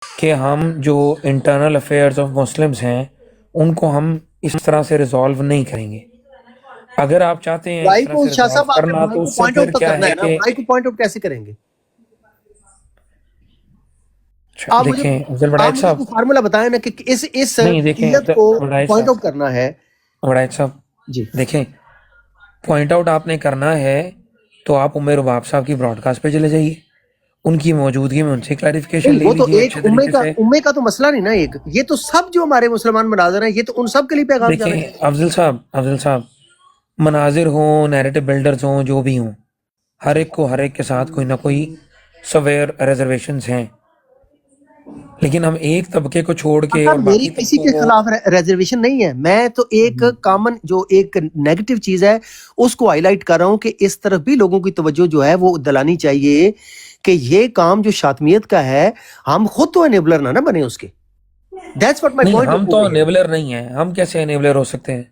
کہ ہم جو انٹرنل افیئرز آف مسلمز ہیں ان کو ہم اس طرح سے ریزالو نہیں کریں گے. اگر آپ چاہتے ہیں اس برائی طرح کو سے شاہ ریزالو صاحب آپ نے کرنا برائی تو کو اس سے پوائنٹ پھر آؤٹ تو کیا کرنا ہے ہے نا، کہ برائی کو پوائنٹ آؤٹ کیسے کریں گے؟ آپ مجھے دیکھیں افضل آپ وڈائچ مجھے صاحب، کوئی فارمولا بتائیں نا کہ اس نہیں دیکھیں علت کو وڈائچ پوائنٹ صاحب، آؤٹ کرنا ہے. وڈائچ صاحب جی دیکھیں، پوائنٹ آؤٹ آپ نے کرنا ہے تو آپ عمر رباب صاحب کی براڈ کاسٹ پہ چلے جائیے، ان کی موجودگی میں ان سے کلیریفیکیشن نہیں، لے وہ تو لیجیے ایک اچھے طریقے سے. امے کا تو مسئلہ نہیں نا. ایک یہ تو سب جو ہمارے مسلمان مناظر ہیں یہ تو ان سب کے لیے پیغام جانا دیکھیں چاہیے. افضل صاحب، مناظر ہوں، نیریٹو بلڈرز ہوں، جو بھی ہوں، ہر ایک کے ساتھ کوئی نہ کوئی سویئر ریزرویشنز ہیں، لیکن ہم ایک طبقے کو چھوڑ کے اور میری باقی کسی طبقوں کے کو. خلاف ریزرویشن نہیں ہے. میں تو ایک کامن جو ایک نیگیٹو چیز ہے اس کو ہائی لائٹ کر رہا ہوں کہ اس طرف بھی لوگوں کی توجہ جو ہے وہ دلانی چاہیے کہ یہ کام جو شاطمیت کا ہے ہم خود تو انیبلر نہ بنے اس کے. دیٹس واٹ مائی نہیں، پوائنٹ ہم آف تو ویو ہے. انیبلر نہیں ہیں، ہم کیسے انیبلر ہو سکتے ہیں؟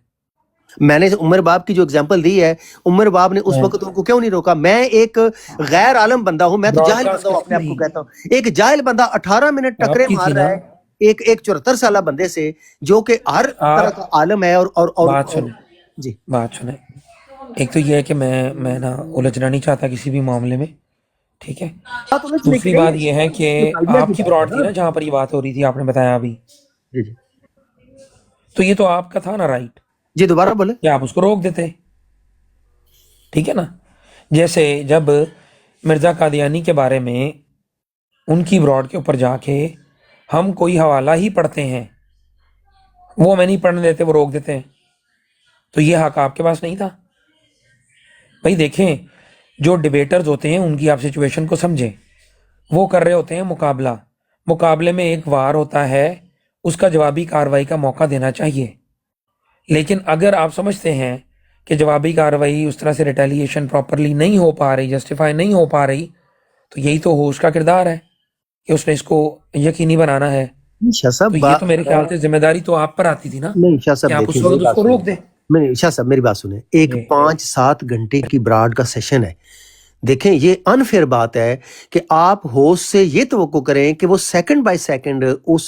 میں نے عمر باب کی جو اگزامپل دی ہے، عمر باب نے اس وقت ان کو کیوں نہیں روکا؟ میں ایک غیر عالم بندہ ہوں، میں تو براڈ جاہل کاسٹ بندہ ہوں، کس اپنے کی آپ کو تھی؟ کہتا ہوں. ایک جاہل بندہ 18 منٹ آپ ٹکرے کی مار تھی نا. رہا ہے ایک 74 سالہ بندے سے جو کہ ہر طرح آپ کا عالم ہے. بات اور سنیں، جی بات سنیں. ایک تو یہ ہے کہ میں نا الجھنا نہیں چاہتا کسی بھی معاملے میں، ٹھیک ہے. بات الجھنے کی دوسری نہیں بات یہ ہے کہ مطالبے کی آپ کی بات ہے براڈ تھی نا جہاں پر یہ بات ہو رہی تھی، آپ نے بتایا ابھی، جی جی تو یہ تو آپ کا تھا نا رائٹ جی دوبارہ بولے. کہ آپ اس کو روک دیتے، ٹھیک ہے نا. جیسے جب مرزا قادیانی کے بارے میں ان کی براڈ کے اوپر جا کے ہم کوئی حوالہ ہی پڑھتے ہیں، وہ ہمیں نہیں پڑھنے دیتے، وہ روک دیتے ہیں، تو یہ حق آپ کے پاس نہیں تھا؟ بھائی دیکھیں، جو ڈیبیٹرز ہوتے ہیں ان کی آپ سچویشن کو سمجھیں. وہ کر رہے ہوتے ہیں مقابلے میں ایک وار ہوتا ہے، اس کا جوابی کارروائی کا موقع دینا چاہیے. لیکن اگر آپ سمجھتے ہیں کہ جوابی کارروائی اس طرح سے ریٹیلیشن پراپرلی نہیں ہو پا رہی، جسٹیفائی نہیں ہو پا رہی، تو یہی تو ہوسٹ کا کردار ہے کہ اس نے اس کو یقینی بنانا ہے. شاہ تو صاحب یہ تو میرے خیال سے ذمہ داری تو آپ پر آتی تھی نا نہیں شاہ کہ صاحب آپ اس دیکھیں میری وقت اس بات کو سنیں. روک دیں. نہیں شاہ صاحب میری بات سنیں. ایک جی 5-7 گھنٹے کی براڈ کا سیشن ہے. دیکھیں یہ انفیئر بات ہے کہ آپ ہوسٹ سے یہ توقع کریں کہ وہ سیکنڈ بائی سیکنڈ اس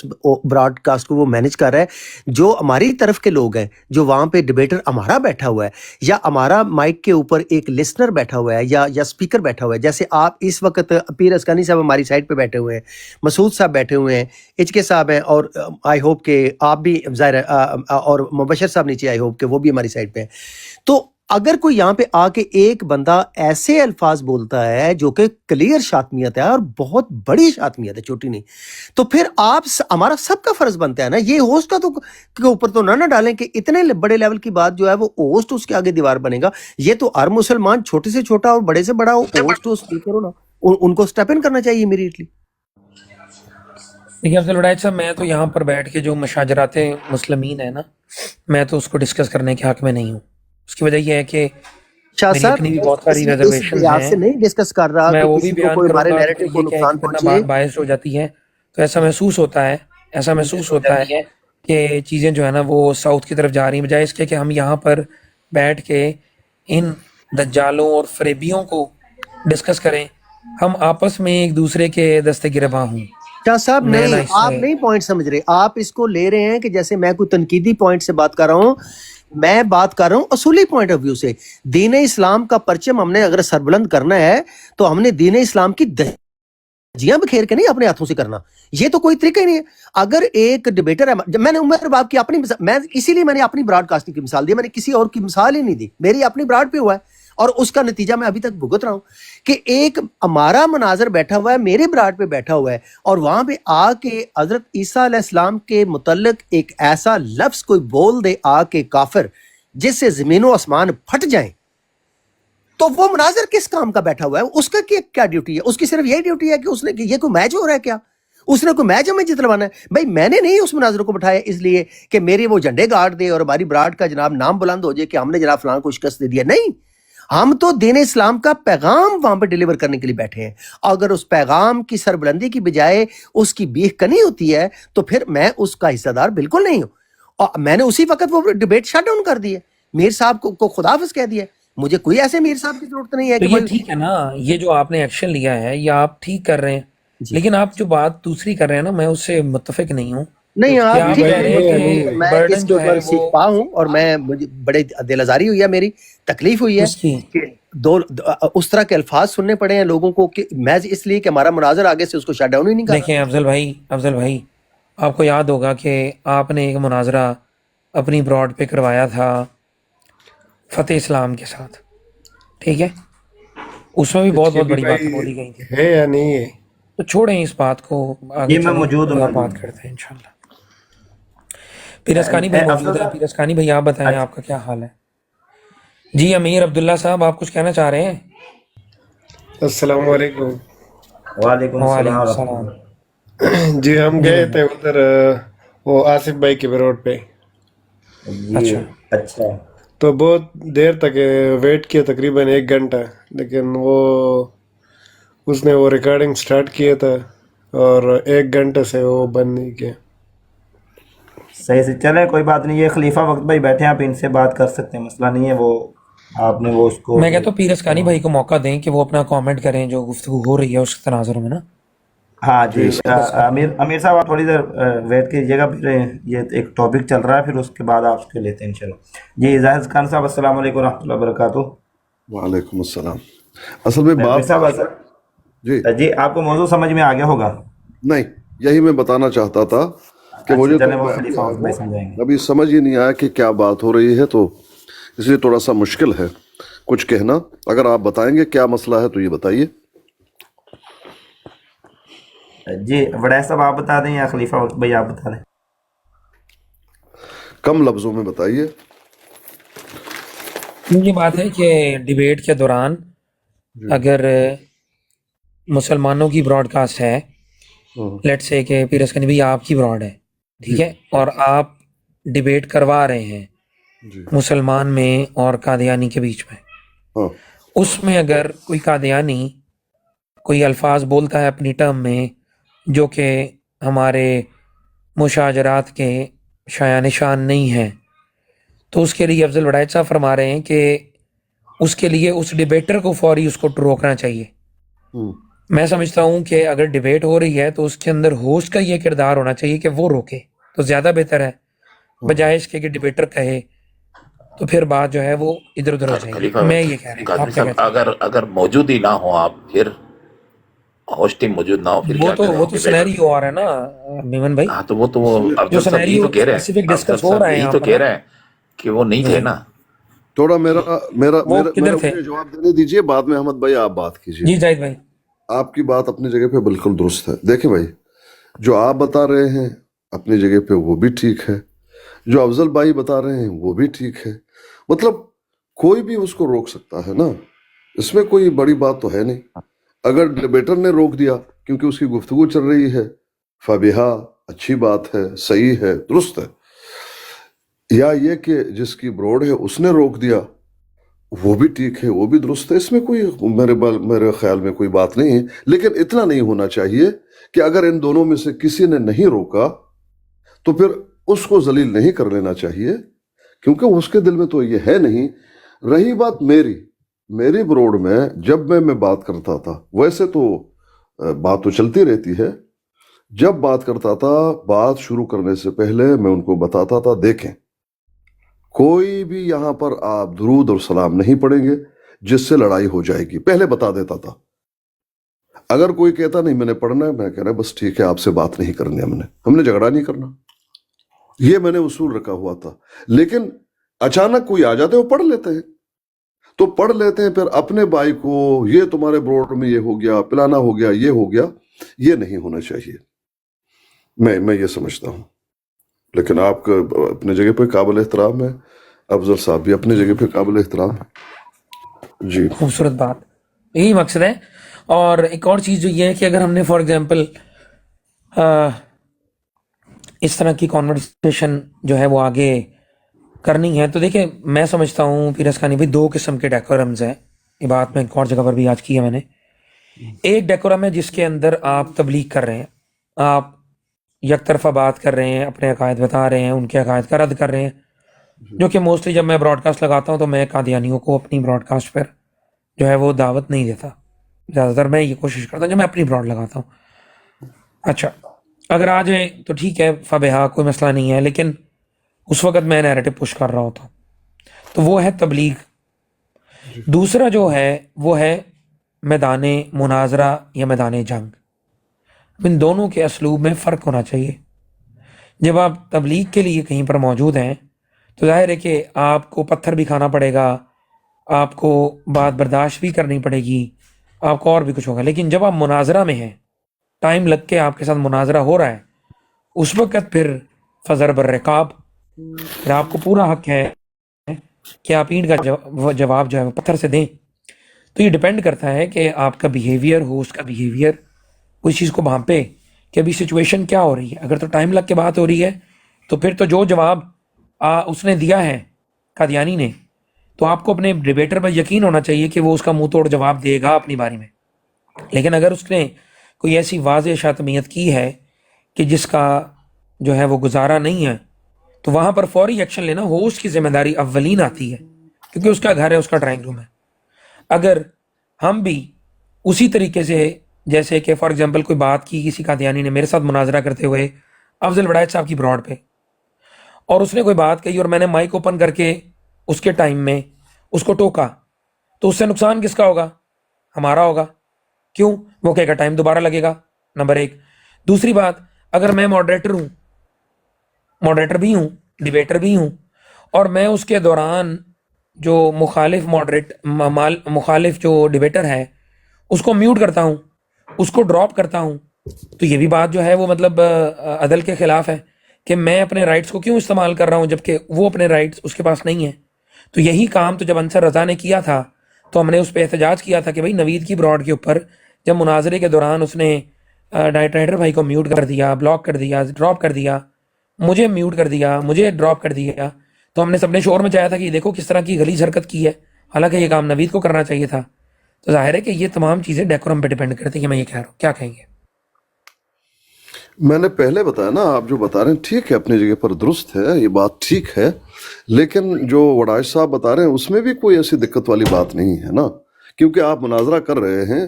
براڈ کاسٹ کو وہ مینج کر رہا ہے. جو ہماری طرف کے لوگ ہیں، جو وہاں پہ ڈیبیٹر ہمارا بیٹھا ہوا ہے یا ہمارا مائک کے اوپر ایک لسنر بیٹھا ہوا ہے یا اسپیکر بیٹھا ہوا ہے، جیسے آپ اس وقت پیر اسکانی صاحب ہماری سائڈ پہ بیٹھے ہوئے ہیں، مسعود صاحب بیٹھے ہوئے ہیں، ایچ کے صاحب ہیں، اور آئی ہوپ کہ آپ بھی ظاہر ہے، اور مبشر صاحب نیچے آئی ہوپ کہ وہ بھی ہماری سائڈ پہ ہیں. تو اگر کوئی یہاں پہ آ کے ایک بندہ ایسے الفاظ بولتا ہے جو کہ کلیئر شاطمیت ہے اور بہت بڑی شاطمیت ہے، چھوٹی نہیں، تو پھر آپ ہمارا سب کا فرض بنتا ہے نا، یہ ہوسٹ کا تو کے اوپر تو نہ ڈالیں کہ اتنے بڑے لیول کی بات جو ہے وہ ہوسٹ اس کے آگے دیوار بنے گا. یہ تو ہر مسلمان چھوٹے سے چھوٹا اور بڑے سے بڑا ہو، ہوسٹ ہو، اسپیکر ہو نا، ان کو سٹیپ ان کرنا چاہیے امیڈیٹلی. دیکھیے افضل وڈائچ صاحب، میں تو یہاں پر بیٹھ کے جو مشاجرات مسلمین ہیں نا، میں تو اس کو ڈسکس کرنے کے حق میں نہیں ہوں. اس کی وجہ یہ ہے کہ شاہ میری صاحب اپنی بھی بہت ساری اس ریزرویشنز لحاظ ہیں، سے نہیں ڈسکس کر رہا میں کہ وہ بھی کسی کو بیان کوئی کروں ہمارے گا تو پھر نیریٹو کو یہ کہ نقصان پھر نا پہنچے. بات باعث ہو جاتی ہے. تو ایسا محسوس ہوتا ہے کہ چیزیں جو ہے نا وہ ساؤتھ کی طرف جا رہی ہیں، بجائے اس کے کہ ہم یہاں پر بیٹھ کے ان دجالوں اور فریبیوں کو ڈسکس کریں، ہم آپس میں ایک دوسرے کے دستے گرباں ہوں. شاہ صاحب میں نا نہیں، اس آپ سے نہیں پوائنٹ سمجھ رہے. آپ اس کو لے رہے ہیں کہ جیسے میں کوئی تنقیدی پوائنٹ سے بات کر رہا ہوں. میں بات کر رہا ہوں اصولی پوائنٹ آف ویو سے. دین اسلام کا پرچم ہم نے اگر سربلند کرنا ہے تو ہم نے دین اسلام کی دھجیاں بکھیر کے نہیں اپنے ہاتھوں سے کرنا. یہ تو کوئی طریقہ ہی نہیں ہے. اگر ایک ڈیبیٹر ہے، میں نے عمر باب کی اپنی میں اسی لیے میں نے اپنی براڈ کاسٹنگ کی مثال دی، میں نے کسی اور کی مثال ہی نہیں دی. میری اپنی براڈ پہ ہوا ہے اور اس کا نتیجہ میں ابھی تک بھگت رہا ہوں کہ ایک ہمارا مناظر بیٹھا ہوا ہے، میرے براڈ پہ بیٹھا ہوا ہے، اور وہاں پہ آ کے حضرت عیسیٰ علیہ السلام کے متعلق ایک ایسا لفظ کوئی بول دے آ کے کافر، جس سے زمین و آسمان پھٹ جائیں، تو وہ مناظر کس کام کا بیٹھا ہوا ہے؟ اس کا کیا ڈیوٹی ہے؟ اس کی صرف یہ ڈیوٹی ہے کہ اس نے یہ کوئی میچ ہو رہا ہے کیا؟ اس نے کوئی میچ ہمیں جتلوانا ہے؟ بھائی میں نے نہیں اس مناظر کو بٹھایا اس لیے کہ میرے وہ جھنڈے گاڑ دے اور ہماری براڈ کا جناب نام بلند ہو جائے کہ ہم نے جناب فلان کو شکست دے دیا. نہیں، ہم تو دین اسلام کا پیغام وہاں پہ ڈیلیور کرنے کے لیے بیٹھے ہیں. اگر اس پیغام کی سربلندی کی بجائے اس کی بیخ کنی ہوتی ہے تو پھر میں اس کا حصہ دار بالکل نہیں ہوں. اور میں نے اسی وقت وہ ڈیبیٹ شٹ ڈاؤن کر دی ہے، میر صاحب کو خدا حافظ کہہ دیا. مجھے کوئی ایسے میر صاحب کی ضرورت نہیں ہے تو کہ یہ بھائی. ٹھیک ہے نا، یہ جو آپ نے ایکشن لیا ہے یہ آپ ٹھیک کر رہے ہیں، لیکن آپ جو بات دوسری کر رہے ہیں نا، میں اس سے متفق نہیں ہوں نہیں کہ آپ آپ ٹھیک کہہ ہے، رہے ہیں کہ میں اس برڈن کے جو ہے اوپر سیکھ وہ پا ہوں، اور میں مجھے بڑے دل آزاری ہوئی ہے، میری تکلیف ہوئی ہے اس کی کہ اس طرح کے الفاظ سننے پڑے ہیں لوگوں کو، کہ محض اس لیے کہ ہمارا مناظر آگے سے اس کو شٹ ڈاؤن ہی نہیں کر رہا۔ دیکھیں افضل بھائی آپ کو یاد ہوگا کہ آپ نے ایک مناظرہ اپنی براڈ پہ کروایا تھا فتح اسلام کے ساتھ، ٹھیک ہے، اس میں بھی بہت کے بہت بھی بڑی باتیں بھائی بولی گئی تھیں، ہے یا نہیں ہے؟ تو چھوڑیں اس بات کو، آگے یہ میں چلیں موجود اور ہوں۔ بات کرتے ہیں انشاءاللہ۔ پیرسکانی بھائی افضل موجود ہیں، صاحب، پیرسکانی بھائی آپ بتائیں اچھا آپ کا کیا حال ہے؟ جی امیر عبداللہ صاحب آپ کچھ کہنا چاہ رہے ہیں؟ السلام علیکم۔ وعلیکم السلام وعلیکم ورحمۃ السلام۔ اللہ۔ جی ہم جی گئے بھائی تھے ادھر وہ آصف بھائی کے روڈ پہ، جی اچھا اچھا، تو بہت دیر تک ویٹ کیا، تقریباً 1 گھنٹہ، لیکن وہ اس نے وہ ریکارڈنگ سٹارٹ کیا تھا اور 1 گھنٹے سے وہ بند نہیں کیا۔ صحیح سے چلے، کوئی بات نہیں، یہ خلیفہ وقت بھائی بیٹھے ہیں، آپ ان سے بات کر سکتے ہیں، مسئلہ نہیں ہے، وہ آپ نے وہ اس کو میں کہتا ہوں پیرسکانی بھائی کو موقع دیں کہ وہ اپنا کامنٹ کریں جو گفتگو ہو رہی ہے اس تناظر میں نا۔ ہاں جی، پیرسکانی امیر صاحب آپ تھوڑی دیر ویٹ کیجیے گا، پھر یہ ایک ٹاپک چل رہا ہے، پھر اس کے بعد آپ اس کے لیتے ہیں انشاءاللہ۔ جی زاہد خان صاحب السلام علیکم ورحمۃ اللہ وبرکاتہ۔ وعلیکم السلام۔ اصل میں امیر بات صاحب جی جی آپ کو موضوع سمجھ میں آ گیا ہوگا؟ نہیں، یہی میں بتانا چاہتا تھا کہ اچھا مجھے تو چلیں، وہ خلیفہ وقت بھائی سمجھائیں گے۔ ابھی سمجھ ہی نہیں آیا کہ کیا بات ہو رہی ہے، تو اس لیے تھوڑا سا مشکل ہے کچھ کہنا۔ اگر آپ بتائیں گے کیا مسئلہ ہے تو یہ بتائیے۔ جی وڑیس صاحب آپ بتا دیں یا خلیفہ وقت بھائی آپ بتا دیں؟ کم لفظوں میں بتائیے۔ یہ بات ہے کہ ڈیبیٹ کے دوران اگر مسلمانوں کی براڈ کاسٹ ہے، لیٹ سے کہ پیرسکانی بھی آپ کی براڈ ہے، ٹھیک ہے، اور آپ ڈیبیٹ کروا رہے ہیں جی مسلمان میں اور قادیانی کے بیچ میں، ہاں اس میں اگر کوئی قادیانی کوئی الفاظ بولتا ہے اپنی ٹرم میں جو کہ ہمارے مشاجرات کے شایان نشان نہیں ہیں، تو اس کے لیے افضل وڑائچ صاحب فرما رہے ہیں کہ اس کے لیے اس ڈیبیٹر کو فوری اس کو روکنا چاہیے۔ میں سمجھتا ہوں کہ اگر ڈیبیٹ ہو رہی ہے تو اس کے اندر ہوسٹ کا یہ کردار ہونا چاہیے کہ وہ روکے تو زیادہ بہتر ہے، بجائے اس کے کہ ڈیبیٹر کہے تو پھر بات جو ہے وہ ادھر ادھر ہو جائے گی۔ خلیفہ میں یہ کہہ رہا ہوں، قادری آپ کیا صاحب، کہتے ہیں؟ اگر موجود ہی نہ ہو آپ، پھر ہوسٹنگ موجود نہ ہو، پھر کیا کریں وہ تو ڈبیٹ؟ سنیریو آ رہا ہے نا میمن بھائی، ہاں تو وہ جو افضل صاحب یہی سنیریو تو کہہ رہے ہیں، اسپیسیفک افضل ڈسکس ہو صاحب رہا ہے یہی یہاں تو پر کہہ نا۔ رہے ہیں کہ وہ نہیں جی تھے نا۔ تھوڑا میرا میرا وہ میرا کدھر میرا تھے؟ مجھے جواب دینے دیجیے، بعد میں احمد بھائی آپ بات کیجیے۔ جی جاہد بھائی، آپ کی بات اپنی جگہ پہ بالکل درست ہے۔ دیکھیں بھائی، جو آپ بتا رہے ہیں اپنی جگہ پہ وہ بھی ٹھیک ہے، جو افضل بھائی بتا رہے ہیں وہ بھی ٹھیک ہے، مطلب کوئی بھی اس کو روک سکتا ہے نا، اس میں کوئی بڑی بات تو ہے نہیں۔ اگر ڈیبیٹر نے روک دیا کیونکہ اس کی گفتگو چل رہی ہے، فبیہا، اچھی بات ہے، صحیح ہے، درست ہے، یا یہ کہ جس کی بروڈ ہے اس نے روک دیا وہ بھی ٹھیک ہے، وہ بھی درست ہے، اس میں کوئی میرے خیال میں کوئی بات نہیں ہے۔ لیکن اتنا نہیں ہونا چاہیے کہ اگر ان دونوں میں سے کسی نے نہیں روکا تو پھر اس کو ذلیل نہیں کر لینا چاہیے، کیونکہ اس کے دل میں تو یہ ہے نہیں۔ رہی بات میری بروڈ میں جب میں بات کرتا تھا، ویسے تو بات تو چلتی رہتی ہے، جب بات کرتا تھا بات شروع کرنے سے پہلے میں ان کو بتاتا تھا دیکھیں کوئی بھی یہاں پر آپ درود اور سلام نہیں پڑھیں گے جس سے لڑائی ہو جائے گی، پہلے بتا دیتا تھا۔ اگر کوئی کہتا نہیں میں نے پڑھنا ہے، میں کہہ رہا بس ٹھیک ہے، آپ سے بات نہیں کرنی، ہم نے جھگڑا نہیں کرنا، یہ میں نے اصول رکھا ہوا تھا۔ لیکن اچانک کوئی آ جاتے وہ پڑھ لیتے ہیں، تو پڑھ لیتے ہیں، پھر اپنے بھائی کو یہ تمہارے بروڈ میں یہ ہو گیا، پلانا ہو گیا، یہ ہو گیا، یہ نہیں ہونا چاہیے، میں یہ سمجھتا ہوں۔ لیکن آپ کا اپنے جگہ پہ قابل احترام ہے، افضل صاحب بھی اپنے جگہ پہ قابل احترام ہے۔ جی خوبصورت بات، یہی مقصد ہے۔ اور ایک اور چیز جو یہ ہے کہ اگر ہم نے فار ایگزامپل اس طرح کی کانورسیشن جو ہے وہ آگے کرنی ہے تو دیکھیں میں سمجھتا ہوں پیرسکانی بھی 2 قسم کے ڈیکورمز ہیں، یہ بات میں ایک اور جگہ پر بھی آج کی ہے میں نے۔ ایک ڈیکورم ہے جس کے اندر آپ تبلیغ کر رہے ہیں، آپ یک طرفہ بات کر رہے ہیں، اپنے عقائد بتا رہے ہیں، ان کے عقائد کا رد کر رہے ہیں، جو کہ موسٹلی جب میں براڈ کاسٹ لگاتا ہوں تو میں قادیانیوں کو اپنی براڈ کاسٹ پر جو ہے وہ دعوت نہیں دیتا، زیادہ تر میں یہ کوشش کرتا ہوں جب میں اپنی براڈ لگاتا ہوں اچھا اگر آ جائیں تو ٹھیک ہے، فبہا، کوئی مسئلہ نہیں ہے، لیکن اس وقت میں نیریٹو پش کر رہا ہوتا ہوں، تو وہ ہے تبلیغ. دوسرا جو ہے وہ ہے میدان مناظرہ یا میدان جنگ. ان دونوں کے اسلوب میں فرق ہونا چاہیے. جب آپ تبلیغ کے لیے کہیں پر موجود ہیں تو ظاہر ہے کہ آپ کو پتھر بھی کھانا پڑے گا، آپ کو بات برداشت بھی کرنی پڑے گی، آپ کو اور بھی کچھ ہوگا. لیکن جب آپ مناظرہ میں ہیں، ٹائم لگ کے آپ کے ساتھ مناظرہ ہو رہا ہے، اس وقت پھر فضرب الرقاب، پھر آپ کو پورا حق ہے کہ آپ اینٹ کا جواب جو ہے وہ پتھر سے دیں. تو یہ ڈیپینڈ کرتا ہے کہ آپ کا بیہیویئر، ہوسٹ کا بیہیویئر اس چیز کو بھانپے کہ ابھی سچویشن کیا ہو رہی ہے. اگر تو ٹائم لگ کے بات ہو رہی ہے تو پھر تو جو جواب اس نے دیا ہے قادیانی نے، تو آپ کو اپنے ڈیبیٹر پر یقین ہونا چاہیے کہ وہ اس کا منہ توڑ جواب دے گا اپنی باری میں. لیکن اگر اس نے کوئی ایسی واضح شاتمیت کی ہے کہ جس کا جو ہے وہ گزارا نہیں ہے، تو وہاں پر فوری ایکشن لینا ہوسٹ کی ذمہ داری اولین آتی ہے، کیونکہ اس کا گھر ہے، اس کا ڈرائنگ روم ہے. اگر ہم بھی اسی طریقے سے، جیسے کہ فار ایگزامپل کوئی بات کی کسی قادیانی نے میرے ساتھ مناظرہ کرتے ہوئے افضل وڑائچ صاحب کی براڈ پہ، اور اس نے کوئی بات کہی اور میں نے مائک اوپن کر کے اس کے ٹائم میں اس کو ٹوکا، تو اس سے نقصان کس کا ہوگا؟ ہمارا ہوگا. کیوں؟ وہ کہے گا ٹائم دوبارہ لگے گا، نمبر ایک. دوسری بات، اگر میں ماڈریٹر بھی ہوں، ڈیبیٹر بھی ہوں، اور میں اس کے دوران جو مخالف جو ڈیبیٹر ہے اس کو میوٹ کرتا ہوں، اس کو ڈراپ کرتا ہوں، تو یہ بھی بات جو ہے وہ مطلب عدل کے خلاف ہے کہ میں اپنے رائٹس کو کیوں استعمال کر رہا ہوں جبکہ وہ اپنے رائٹس اس کے پاس نہیں ہیں. تو یہی کام تو جب انصر رضا نے کیا تھا تو ہم نے اس پہ احتجاج کیا تھا کہ بھائی نوید کی براڈ کے اوپر جب مناظرے کے دوران اس نے ڈائٹر بھائی کو میوٹ کر دیا، بلاک کر دیا، ڈراپ کر دیا، مجھے میوٹ کر دیا، مجھے ڈراپ کر دیا، تو ہم نے سب نے شور مچایا تھا کہ یہ دیکھو کس طرح کی غلیظ حرکت کی ہے، حالانکہ یہ کام نوید کو کرنا چاہیے تھا. تو ظاہر ہے کہ یہ تمام چیزیں ڈیکورم پہ ڈیپینڈ کرتی ہیں کہ میں یہ کہہ رہا ہوں. کیا کہیں گے؟ میں نے پہلے بتایا نا، آپ جو بتا رہے ہیں ٹھیک ہے، اپنی جگہ پر درست ہے، یہ بات ٹھیک ہے، لیکن جو وڑائچ صاحب بتا رہے ہیں اس میں بھی کوئی ایسی دقت والی بات نہیں ہے نا، کیونکہ آپ مناظرہ کر رہے ہیں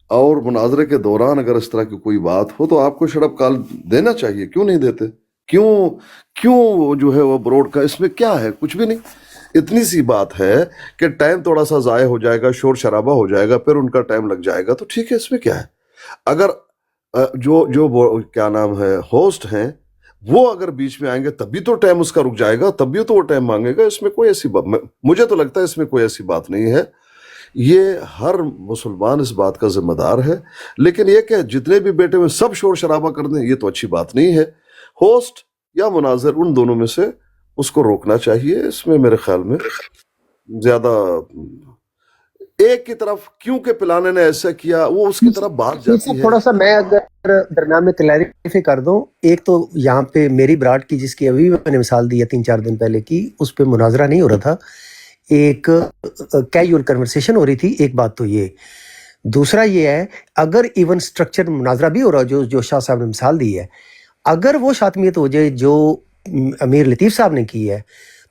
اور مناظرے کے دوران اگر اس طرح کی کوئی بات ہو تو آپ کو شٹ اپ کال دینا چاہیے. کیوں نہیں دیتے؟ کیوں جو ہے وہ بروڈ کا اس میں کیا ہے؟ کچھ بھی نہیں. اتنی سی بات ہے کہ ٹائم تھوڑا سا ضائع ہو جائے گا، شور شرابہ ہو جائے گا، پھر ان کا ٹائم لگ جائے گا، تو ٹھیک ہے، اس میں کیا ہے؟ اگر جو کیا نام ہے ہوسٹ ہیں وہ اگر بیچ میں آئیں گے تب بھی تو ٹائم اس کا رک جائے گا، تب بھی تو وہ ٹائم مانگے گا. اس میں کوئی ایسی بات، مجھے تو لگتا ہے اس میں کوئی ایسی بات نہیں ہے. یہ ہر مسلمان اس بات کا ذمہ دار ہے. لیکن یہ کہ جتنے بھی بیٹے میں سب شور شرابہ کر دیں، یہ تو اچھی بات نہیں ہے. ہوسٹ یا مناظر، ان دونوں میں سے اس کو روکنا چاہیے. اس میں میرے خیال میں زیادہ ایک کی طرف کیونکہ پلانے نے ایسا کیا، وہ اس کی طرف بات جاتی ہے. تھوڑا سا میں اگر درمیان میں کلیریفائی کر دوں، ایک تو یہاں پہ میری براڈ کی جس کی ابھی میں نے مثال دی ہے 3-4 دن پہلے کی، اس پہ مناظرہ نہیں ہو رہا تھا، ایک کیجول کنورسیشن ہو رہی تھی. ایک بات تو یہ. دوسرا یہ ہے، اگر ایون سٹرکچر مناظرہ بھی ہو رہا جو شاہ صاحب نے مثال دی ہے، اگر وہ شاتمیت ہو جائے جو امیر لطیف صاحب نے کی ہے،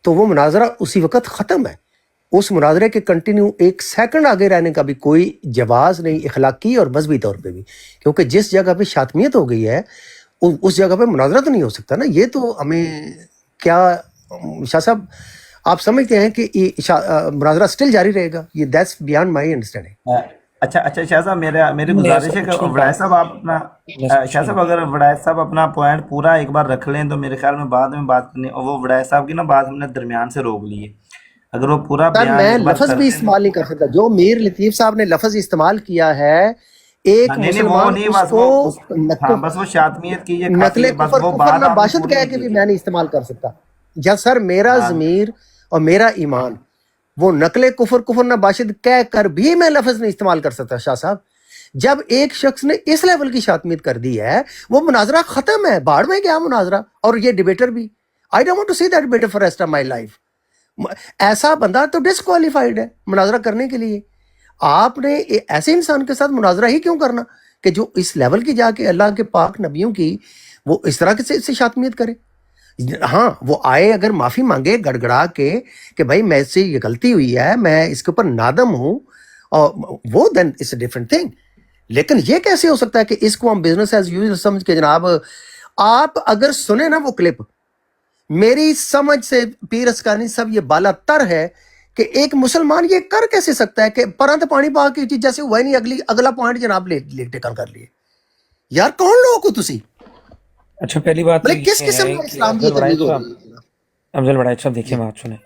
تو وہ مناظرہ اسی وقت ختم ہے. اس مناظرے کے کنٹینیو 1 سیکنڈ آگے رہنے کا بھی کوئی جواز نہیں، اخلاقی اور مذہبی طور پہ بھی، کیونکہ جس جگہ پہ شاتمیت ہو گئی ہے اس جگہ پہ مناظرہ تو نہیں ہو سکتا نا. یہ تو ہمیں کیا شاہ صاحب آپ سمجھتے ہیں کہ مناظرہ سٹل جاری رہے گا؟ یہ دیٹس بیانڈ مائی انڈرسٹینڈنگ. اچھا شاہ صاحب، میری گزارش ہے کہ وڑائچ صاحب آپ اپنا شاہ صاحب اگر وڑائچ صاحب اپنا پوائنٹ پورا ایک بار رکھ لیں تو میرے خیال میں بعد میں بات کرنی، اور وہ وڑائچ صاحب کی نا بات ہم نے درمیان سے روک لی ہے. اگر وہ پورا بیان میں لفظ بھی استعمال نہیں کر سکتا جو میر لطیف صاحب نے لفظ استعمال کیا ہے. ایک مسلمان اس کو بس وہ شاتمیت کی نقل کفر نہ باشد کہہ کے بھی میں نہیں استعمال کر سکتا. یا سر میرا ضمیر اور میرا ایمان وہ نقل کفر نہ باشد کہہ کر بھی میں لفظ نہیں استعمال کر سکتا. شاہ صاحب جب ایک شخص نے اس لیول کی شاتمیت کر دی ہے، وہ مناظرہ ختم ہے، باڑ میں گیا مناظرہ. اور یہ ڈیبیٹر بھی، I don't want to see that debater for rest of my life. ایسا بندہ تو ڈسکوالیفائڈ ہے مناظرہ کرنے کے لیے. آپ نے ایسے انسان کے ساتھ مناظرہ ہی کیوں کرنا کہ جو اس لیول کی جا کے اللہ کے پاک نبیوں کی وہ اس طرح سے شاتمیت کرے. ہاں وہ آئے اگر معافی مانگے گڑ گڑا کے کہ بھائی میں سے یہ غلطی ہوئی ہے، میں اس کے اوپر نادم ہوں، اور وہ دین اٹس اے ڈفرنٹ تھنگ. لیکن یہ کیسے ہو سکتا ہے کہ اس کو ہم بزنس ایز یوزل سمجھ کے جناب، آپ اگر سنیں نا وہ کلپ، میری سمجھ سے پیر اسکانی صاحب یہ بالا تر ہے کہ ایک مسلمان یہ کر کیسے سکتا ہے کہ پرانت پانی پا کی چیز جیسے ہوا ہی نہیں، اگلا پوائنٹ جناب لے ٹیکن کر لیے. یار کون لوگ ہو تسی؟ اچھا پہلی بات تو مطلب کس یہ قسم ہے کا کہ اسلام کی افضل وڑائچ تبلیغ ہو صاحب، رہی ہے؟ افضل وڑائچ صاحب دیکھیں بات سنیں،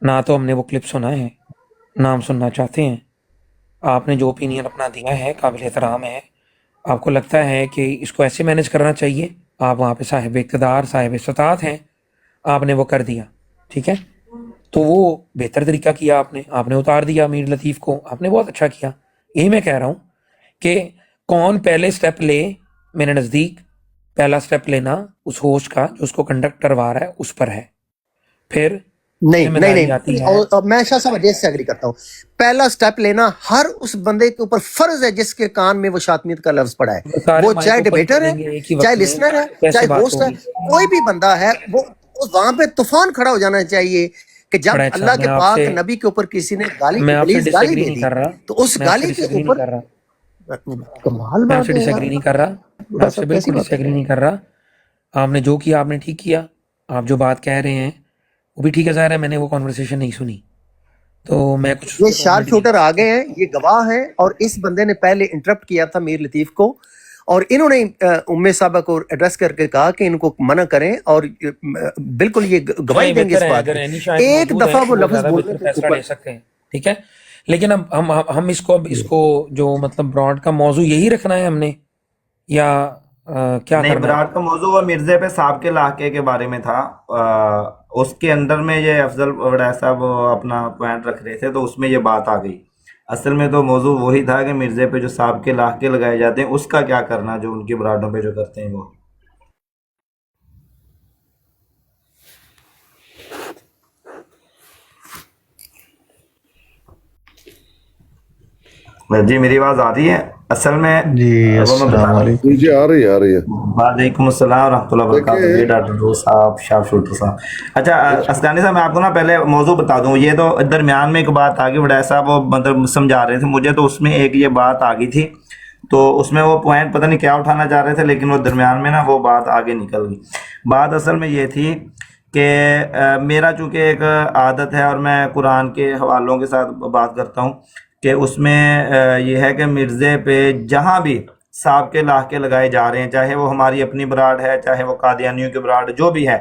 نہ تو ہم نے وہ کلپ سنا ہے، نہ ہم سننا چاہتے ہیں. آپ نے جو اوپینین اپنا دیا ہے قابل احترام ہے. آپ کو لگتا ہے کہ اس کو ایسے مینج کرنا چاہیے، آپ وہاں پہ صاحب اقتدار صاحب استطاعت ہیں، آپ نے وہ کر دیا، ٹھیک ہے، تو وہ بہتر طریقہ کیا آپ نے اتار دیا میر لطیف کو، آپ نے بہت اچھا کیا. یہی میں کہہ رہا ہوں کہ کون پہلے سٹیپ لے، میرے نزدیک پہلا سٹیپ لینا اس ہوسٹ کا جو اس کو کنڈکٹ کروا رہا ہے اس پر ہے، پھر نہیں ذمہ نہیں داری نہیں، آتی ہے. اور میں شاہ صاحب اجیز سے ایگری کرتا ہوں. پہلا سٹیپ لینا ہر اس بندے کے اوپر فرض ہے جس کے کان میں وہ شاطمیت کا لفظ پڑا ہے، سارے وہ مائک چاہے اوپن کر ڈیبیٹر ہے، دیں گے ایک ہی چاہے وقت میں لسنر ہے، کیسے چاہے بات ہوسٹ ہے، ہوگی؟ کوئی بھی بندہ ہے، وہ وہاں پہ طوفان کھڑا ہو جانا چاہیے کہ جب بڑا اچھا، اللہ کے پاک نبی کے اوپر کسی نے گالی میں آپ سے ابلیس ڈس گالی ایگری دے نہیں دی کر رہا، تو اس میں آپ سے گالی ڈس کے ایگری نہیں اوپر کر رہا، کمال میں آپ بات سے ہے ڈس یار. ایگری نہیں کر رہا، میں بڑا آپ سے صاحب کیسی بالکل ڈس بات ہے؟ ایگری نہیں کر رہا. آپ نے جو کیا آپ نے ٹھیک کیا، آپ جو بات کہہ رہے ہیں وہ بھی ٹھیک ہے. ظاہر ہے میں نے وہ کانورسیشن نہیں سنی تو میں کچھ اس یہ پہ شارپ کامنٹ نہیں شوٹر کر آ سکتا. گئے ہیں، یہ گواہ ہیں، اور اس بندے نے پہلے انٹرپٹ کیا تھا میر لطیف کو، اور انہوں نے ام صاحبہ کو ایڈریس کر کے کہا کہ ان کو منع کریں، اور بالکل یہ گواہی چلیں دیں گے بہتر اس ہے بات اگر کی. اینی شاہد ایک موجود ہیں دفعہ تو وہ وہ لفظ زیادہ بولنے بہتر کے فیصلہ اوپر لے سکتے ہیں، ٹھیک ہے. لیکن اب ہم اس کو جو مطلب براڈ کا موضوع یہی رکھنا ہے ہم نے، یا کیا نہیں، کرنا ہے؟ براٹ کا موضوع وہ مرزے پہ صاحب کے علاقے کے بارے میں تھا. اس کے اندر میں یہ افضل وڑائچ صاحب اپنا پوائنٹ رکھ رہے تھے تو اس میں یہ بات آ گئی. اصل میں تو موضوع وہی تھا کہ مرزے پہ جو صاحب کے علاقے لگائے جاتے ہیں اس کا کیا کرنا، جو ان کی براڈوں پہ جو کرتے ہیں وہ. جی میری آواز آ رہی ہے؟ اصل میں جی وہ میں بتا السلام رہا ہوں. علیکم. جی آ رہی ہے. وعلیکم السلام ورحمۃ اللہ وبرکاتہ. جی دیکھیں ڈاکٹر ڈور صاحب، شاپ شوٹر صاحب. اچھا اسکانی صاحب، میں آپ کو نا پہلے موضوع بتا دوں. یہ تو درمیان میں ایک بات آ گئی، وڑائچ صاحب وہ مطلب سمجھا رہے تھے مجھے، تو اس میں ایک یہ بات آ گئی تھی، تو اس میں وہ پوائنٹ پتہ نہیں کیا اٹھانا چاہ رہے تھے، لیکن وہ درمیان میں نا وہ بات آگے نکل گئی. بات اصل میں یہ تھی کہ میرا چونکہ ایک عادت ہے اور میں قرآن کے حوالوں کے ساتھ بات کرتا ہوں کہ اس میں یہ ہے کہ مرزے پہ جہاں بھی صاحب کے لاحقے لگائے جا رہے ہیں، چاہے وہ ہماری اپنی براڈ ہے، چاہے وہ قادیانیوں کی براڈ جو بھی ہے،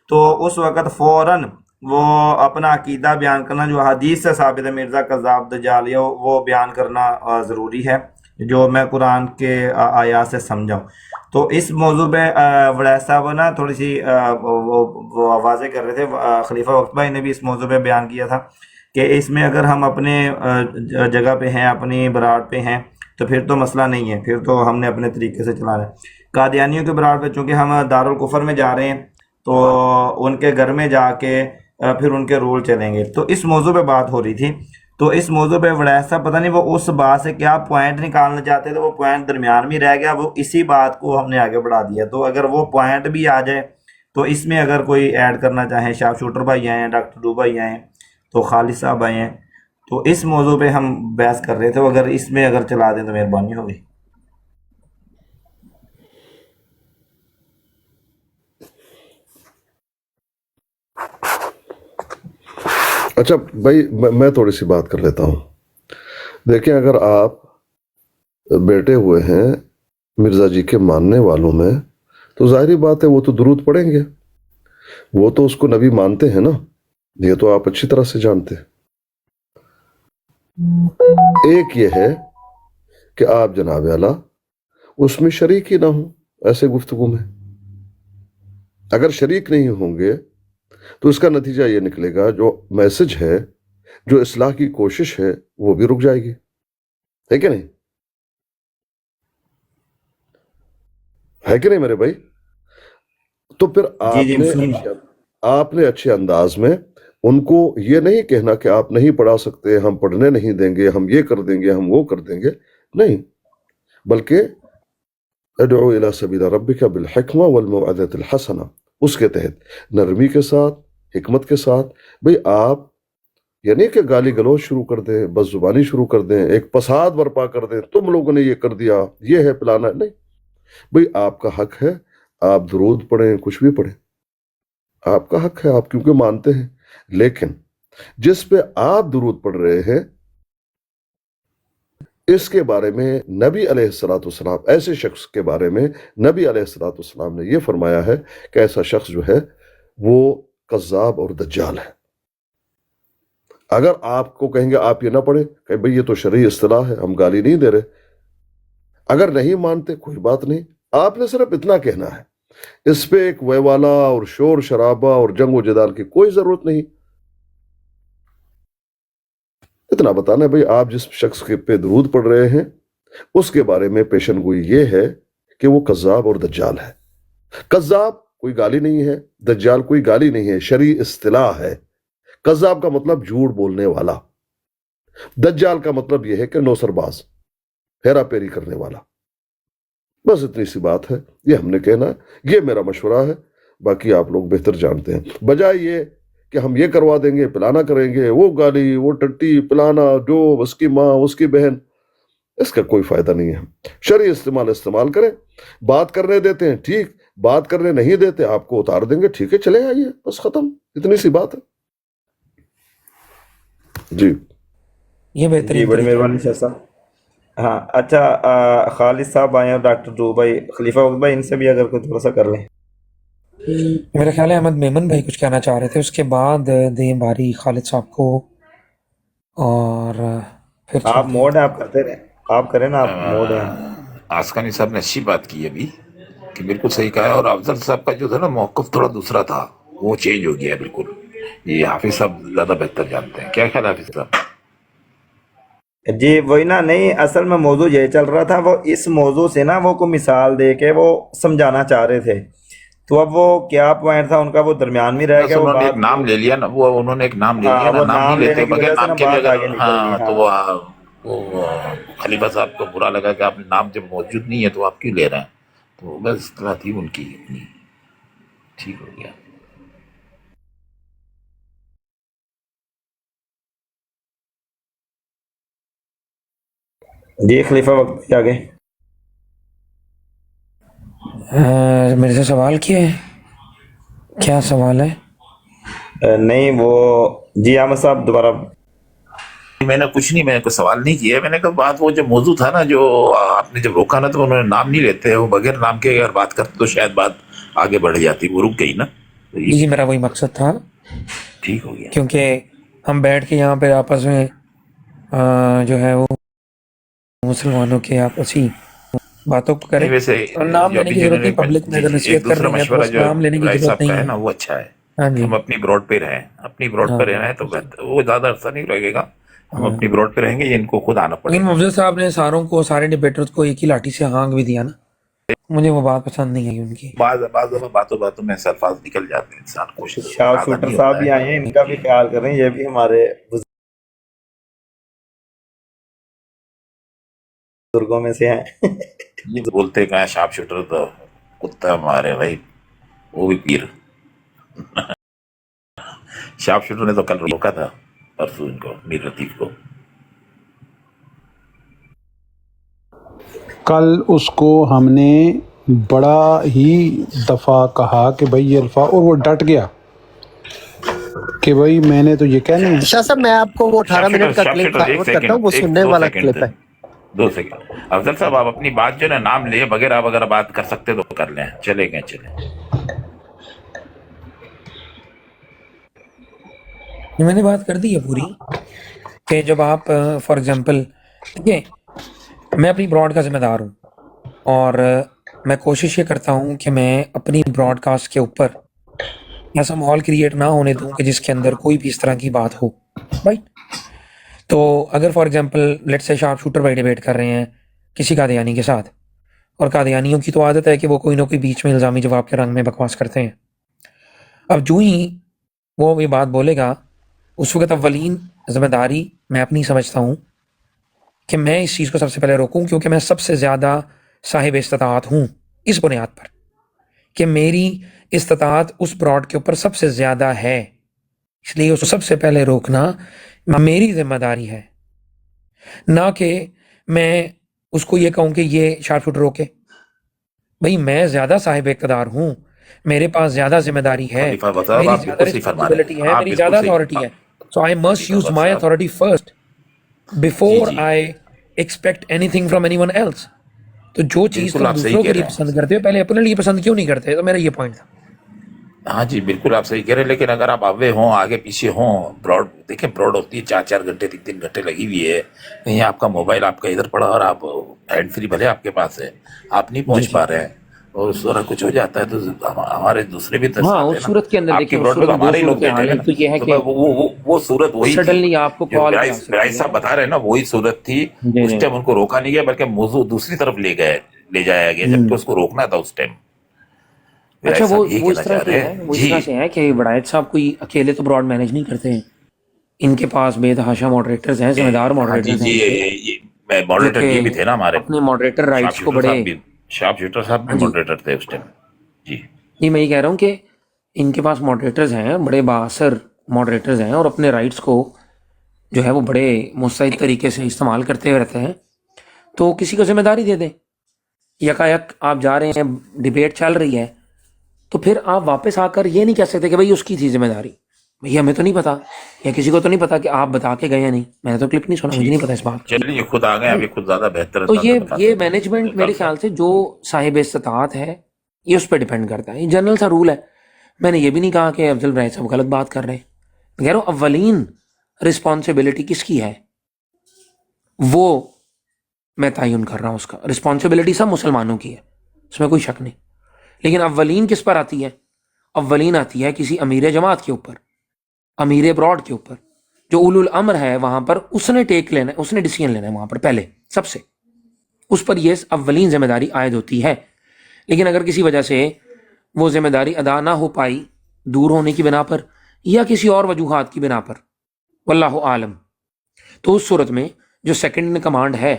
تو اس وقت فوراً وہ اپنا عقیدہ بیان کرنا جو حدیث سے ثابت ہے، مرزا کذاب دجال، وہ بیان کرنا ضروری ہے، جو میں قرآن کے آیات سے سمجھا ہوں. تو اس موضوع پہ وڑائچ صاحب نا تھوڑی سی وہ واضح کر رہے تھے. خلیفہ وقت بھائی نے بھی اس موضوع پہ بیان کیا تھا کہ اس میں اگر ہم اپنے جگہ پہ ہیں، اپنی براڈ پہ ہیں، تو پھر تو مسئلہ نہیں ہے، پھر تو ہم نے اپنے طریقے سے چلانا ہے. قادیانیوں کے براڈ پہ چونکہ ہم دارالکفر میں جا رہے ہیں تو ان کے گھر میں جا کے پھر ان کے رول چلیں گے. تو اس موضوع پہ بات ہو رہی تھی. تو اس موضوع پہ وڑائچ صاحب پتہ نہیں وہ اس بات سے کیا پوائنٹ نکالنا چاہتے تھے، وہ پوائنٹ درمیان میں رہ گیا، وہ اسی بات کو ہم نے آگے بڑھا دیا. تو اگر وہ پوائنٹ بھی آ جائے تو اس میں اگر کوئی ایڈ کرنا چاہیں، شاپ شوٹر بھائی آئے ہیں، ڈاکٹر ڈو بھائی آئے ہیں، تو خالد صاحب آئے ہیں، تو اس موضوع پہ ہم بحث کر رہے تھے، اگر اس میں اگر چلا دیں تو مہربانی ہوگی. اچھا بھائی میں تھوڑی سی بات کر لیتا ہوں. دیکھیں اگر آپ بیٹھے ہوئے ہیں مرزا جی کے ماننے والوں میں تو ظاہری بات ہے وہ تو درود پڑھیں گے، وہ تو اس کو نبی مانتے ہیں نا، یہ تو آپ اچھی طرح سے جانتے ہیں. ایک یہ ہے کہ آپ جناب اعلیٰ اس میں شریک ہی نہ ہوں. ایسے گفتگو میں اگر شریک نہیں ہوں گے تو اس کا نتیجہ یہ نکلے گا جو میسج ہے، جو اصلاح کی کوشش ہے، وہ بھی رک جائے گی. ہے کہ نہیں؟ ہے کہ نہیں میرے بھائی؟ تو پھر جی آپ نے اچھے انداز میں ان کو یہ نہیں کہنا کہ آپ نہیں پڑھا سکتے، ہم پڑھنے نہیں دیں گے، ہم یہ کر دیں گے، ہم وہ کر دیں گے. نہیں، بلکہ ادعو الی سبیل ربک بالحکمہ والموعظۃ الحسنہ، اس کے تحت نرمی کے ساتھ، حکمت کے ساتھ. بھئی آپ یہ نہیں کہ گالی گلوچ شروع کر دیں، بد زبانی شروع کر دیں، ایک فساد برپا کر دیں، تم لوگوں نے یہ کر دیا، یہ ہے پلانا ہے۔ نہیں بھئی، آپ کا حق ہے، آپ درود پڑھیں، کچھ بھی پڑھیں، آپ کا حق ہے، آپ کیونکہ مانتے ہیں، لیکن جس پہ آپ درود پڑھ رہے ہیں اس کے بارے میں نبی علیہ السلام، ایسے شخص کے بارے میں نبی علیہ السلام نے یہ فرمایا ہے کہ ایسا شخص جو ہے وہ کذاب اور دجال ہے۔ اگر آپ کو کہیں گے آپ یہ نہ پڑھیں، کہ بھئی یہ تو شرعی اصطلاح ہے، ہم گالی نہیں دے رہے، اگر نہیں مانتے کوئی بات نہیں، آپ نے صرف اتنا کہنا ہے، اس پہ ایک ویوالا اور شور شرابہ اور جنگ و جدال کی کوئی ضرورت نہیں، اتنا بتانا ہے بھئی آپ جس شخص کے پہ درود پڑھ رہے ہیں اس کے بارے میں پیشن گوئی یہ ہے کہ وہ کذاب اور دجال ہے۔ کذاب کوئی گالی نہیں ہے، دجال کوئی گالی نہیں ہے، شرعی اصطلاح ہے۔ کذاب کا مطلب جھوٹ بولنے والا، دجال کا مطلب یہ ہے کہ نوسر باز، ہیرا پھیری کرنے والا۔ بس اتنی سی بات ہے، یہ ہم نے کہنا، یہ میرا مشورہ ہے، باقی آپ لوگ بہتر جانتے ہیں۔ بجائے یہ کہ ہم یہ کروا دیں گے، پلانا کریں گے، وہ گالی، وہ ٹٹی، پلانا، جو اس کی ماں، اس کی بہن، اس کا کوئی فائدہ نہیں ہے۔ شرعی استعمال کریں، بات کرنے دیتے ہیں ٹھیک، بات کرنے نہیں دیتے آپ کو اتار دیں گے، ٹھیک ہے چلے آئیے، بس ختم، اتنی سی بات ہے۔ جی یہ بہترین جی، بڑی طریقہ مہربانی شاہ صاحب۔ ہاں اچھا، خالد صاحب آئے اور ڈاکٹر ڈو بھائی، خلیفہ وقت بھائی، ان سے بھی اگر کوئی تھوڑا سا کر لیں۔ ہے۔ میرا خیال ہے احمد میمن بھائی کچھ کہنا چاہ رہے تھے، اس کے بعد دیں باری خالد صاحب کو، اور پھر آپ چلتے ہیں۔ موڈ ہیں، آپ کرتے رہیں، آپ کریں نا، آپ موڈ ہیں۔ آسکانی صاحب نے اچھی بات کی ابھی، کہ بالکل صحیح کہا ہے، اور افضل صاحب کا جو تھا نا موقف تھوڑا دوسرا تھا، وہ چینج ہو گیا ہے بالکل۔ یہ حافظ صاحب زیادہ بہتر جانتے ہیں، کیا خیال ہے حافظ صاحب؟ جی وہی نا، نہیں اصل میں موضوع یہ چل رہا تھا، وہ اس موضوع سے نا وہ کو مثال دے کے وہ سمجھانا چاہ رہے تھے، تو اب وہ کیا پوائنٹ تھا ان کا، وہ درمیان میں رہ بس گیا، وہ انہوں نے ایک بات نام لے لیا نا، وہ انہوں نے ایک نام لے لیا ہاں، نا، وہ نام نہیں نام لیتے، لینے کی بغیر وجہ سے نا نام کے بھی بات اگر، آگے نکل گئی۔ ہاں تو ہاں وہ خلیفہ صاحب کو برا لگا کہ آپ نے نام جب موجود نہیں ہے تو آپ کیوں لے رہے ہیں، تو بس طرح تھی ان کی اپنی، ٹھیک ہو گیا۔ جی، خلیفہ وقت پہ آگے۔ میرے سے سوال کیا ہے؟ کیا سوال ہے؟ نہیں وہ، جی احمد صاحب دوبارہ۔ میں نے کچھ نہیں، میں نے کوئی سوال نہیں کیا، میں نے کہا بات وہ جو موضوع تھا نا، جو آپ نے جب روکا نا تو انہوں نے نام نہیں لیتے، وہ بغیر نام کے اگر بات کرتے تو شاید بات آگے بڑھ جاتی، وہ رک گئی نا، تو جی یہ میرا وہی مقصد تھا، ٹھیک ہو گیا۔ کیونکہ ہم بیٹھ کے یہاں پہ آپس میں جو ہے وہ مسلمانوں کے آپسی باتوں کو کریں، نہیں ویسے اور نام جو لینے ابھی کی ضرورت جنہوں نے نہیں، پبلک میں جی اگر جی نصیحت ایک کر دوسرا رہی ہے تو مشورہ بس جو نام لینے کی ابراہیم ضرورت صاحب کا نہیں ہے ہے۔ نا، وہ اچھا ہے ہاں کہ جی، ہم اپنی براڈ پہ رہیں، اپنی براڈ پہ ہاں رہنا ہے تو بہتر، وہ زیادہ عرصہ نہیں لگے گا، ہم ہاں۔ اپنی براڈ پہ رہیں گے، یہ ان کو خود آنا پڑے لیکن گا۔ مفضل صاحب نے سارے ڈیبیٹرز کو ایک ہی لاٹھی سے ہانک بھی دیا نا، مجھے وہ بات پسند نہیں آئی ان کی۔ بعض دفعہ باتوں میں سے الفاظ نکل جاتے ہیں، انسان کوشش شاہ ارادہ شوٹر نہیں صاحب ہوتا بھی ہے آئے ہیں، ان کا بھی کہ خیال کر رہے ہیں، یہ بھی ہمارے بزرگوں میں سے ہیں۔ یہ بولتے کہ شارپ شوٹر تو کتا مارے بھائی، وہ بھی پیر، شارپ شوٹر نے تو کل روکا تھا پرسوں ان کو، میر لطیف کو۔ کل اس کو ہم نے بڑا ہی دفعہ کہا کہ بھائی یہ الفاظ، اور وہ ڈٹ گیا کہ بھائی میں نے تو یہ کہنے ہیں۔ شاہ صاحب میں آپ کو وہ 18 منٹ کا شارپ کلپ شوٹر ایک فارورڈ کرتا ہوں، سیکنڈ، وہ ایک سننے دو والا سیکنڈ کلپ ہے۔ 2 سیکنڈ، افضل صاحب آپ اپنی بات جو ہے نا نام لیے بغیر آپ اگر بات کر سکتے تو کر لیں، چلے گئے چلیں۔ میں نے بات کر دی ہے پوری، کہ جب آپ فار ایگزامپل دیکھیں، میں اپنی براڈ کا ذمہ دار ہوں، اور میں کوشش یہ کرتا ہوں کہ میں اپنی براڈ کاسٹ کے اوپر ایسا ماحول کریٹ نہ ہونے دوں کہ جس کے اندر کوئی بھی اس طرح کی بات ہو، رائٹ؟ تو اگر فار ایگزامپل لیٹ سے شارپ شوٹر بھائی ڈیبیٹ کر رہے ہیں کسی قادیانی کے ساتھ، اور قادیانیوں کی تو عادت ہے کہ وہ کوئی نہ کوئی بیچ میں الزامی جواب کے رنگ میں بکواس کرتے ہیں، اب جو ہی وہ یہ بات بولے گا اس وقت اولین ذمہ داری میں اپنی سمجھتا ہوں کہ میں اس چیز کو سب سے پہلے روکوں، کیونکہ میں سب سے زیادہ صاحب استطاعت ہوں اس بنیاد پر کہ میری استطاعت اس براڈ کے اوپر سب سے زیادہ ہے اس لیے اس کو سب سے پہلے روکنا میری ذمہ داری ہے، نہ کہ میں اس کو یہ کہوں کہ یہ شارپ شوٹر روکے. بھئی میں زیادہ صاحب اقتدار ہوں، میرے پاس زیادہ ذمہ داری ہے، خلیفہ صاحب میری آپ زیادہ بالکل صحیح فرما رہے رسپانسبلٹی ہیں، ہے، آپ میری زیادہ بالکل صحیح اتھارٹی ہے. سو آئی مسٹ خلیفہ یوز مائی صاحب اتھارٹی فرسٹ جی بفور جی I expect anything from anyone else. تو جو چیز بالکل تم آپ صحیح دوسروں کہہ کے لیے رہے ہیں. پسند کرتے ہو پہلے اپنے لیے پسند کیوں نہیں کرتے؟ تو میرا یہ پوائنٹ تھا. ہاں جی بالکل آپ صحیح کہہ رہے ہیں، لیکن اگر آپ اوے ہوں، آگے پیچھے ہوں، براڈ دیکھیں، براڈ ہوتی ہے 4 گھنٹے 3 گھنٹے لگی ہوئی ہے، کہیں آپ کا موبائل آپ کا ادھر پڑا اور آپ ہینڈ فری بھلے آپ کے پاس ہے، آپ نہیں جی پہنچ جی پا رہے ہیں اور اس طرح کچھ ہو جاتا ہے تو ہمارے دوسرے بھی ہاں، ترساتے ہیں اس نا. صورت کے اندر آپ کی دیکھیں، اس براڈ میں صورت تو میں دو ہمارے ہی لوگ صورتحال بیٹھے ہیں. ہیں ایک تو یہ ہے نا، کہ تو وہ صورت وہی تھی سڈنلی آپ کو جو کال بھی آ برائی سکتی ہے. صاحب بتا رہے ہیں نا، وہی صورت تھی. جی اس جی. ٹائم ان کو روکا نہیں گیا بلکہ موضوع دوسری طرف لے جایا گیا، جبکہ اس کو روکنا تھا اس ٹائم. برائی اچھا، صاحب یہی وہ اس کہنا طرح چاہ کے رہے ہیں، ہیں وہ اس جی. طرح سے ہیں کہ وڑائچ صاحب کوئی اکیلے تو براڈ مینیج نہیں کرتے ہیں. ان کے پاس بے تحاشا ماڈریٹرز ہیں، ذمہ دار ہاں جی ماڈریٹرز ہیں جی، ان کے، جو ماڈریٹر کہ یہ بھی تھے نا ہمارے اپنے ماڈریٹر شارپ رائٹس کو شوٹر بڑے. صاحب بھی، شارپ شوٹر صاحب بھی ہاں جی ماڈریٹر تھے اس ٹائم جی. جی، میں یہ کہہ رہا ہوں کہ ان کے پاس ماڈریٹرز ہیں، بڑے بااثر ماڈریٹرز ہیں، اور اپنے رائٹس کو جو ہے وہ بڑے مستعد طریقے سے استعمال کرتے رہتے ہیں. تو کسی کو ذمہ داری دے دیں. یکایک آپ جا رہے ہیں، ڈبیٹ چل رہی ہے، تو پھر آپ واپس آ کر یہ نہیں کہہ سکتے کہ بھائی اس کی تھی ذمہ داری. بھئی ہمیں تو نہیں پتا، یا کسی کو تو نہیں پتا کہ آپ بتا کے گئے یا نہیں. میں نے تو کلپ نہیں سنا، مجھے ٹھیک نہیں ہے، پتا اس بات کا. چلیے خود آ گئے ابھی، خود زیادہ بہتر تو انداز میں بتا یہ سکتے ہیں مینجمنٹ میرے ڈاکٹر خیال صاحب. سے جو صاحب استطاعت ہے یہ اس پہ ڈیپینڈ کرتا ہے. یہ جنرل سا رول ہے. میں نے یہ بھی نہیں کہا کہ افضل برائی صاحب غلط بات کر رہے ہیں. میں کہہ رہا ہوں اولین رسپانسبلٹی کس کی ہے وہ میں تعین کر رہا ہوں. اس کا رسپانسبلٹی سب مسلمانوں کی ہے، اس میں کوئی شک نہیں. لیکن اولین کس پر آتی ہے؟ اولین آتی ہے کسی امیر جماعت کے اوپر، امیر براڈ کے اوپر، جو اولو الامر ہے وہاں پر. اس نے ٹیک لینا ہے، اس نے ڈیسیژن لینا ہے وہاں پر پہلے سب سے. اس پر یہ اولین ذمہ داری عائد ہوتی ہے. لیکن اگر کسی وجہ سے وہ ذمہ داری ادا نہ ہو پائی، دور ہونے کی بنا پر یا کسی اور وجوہات کی بنا پر، واللہ عالم، تو اس صورت میں جو سیکنڈ ان کمانڈ ہے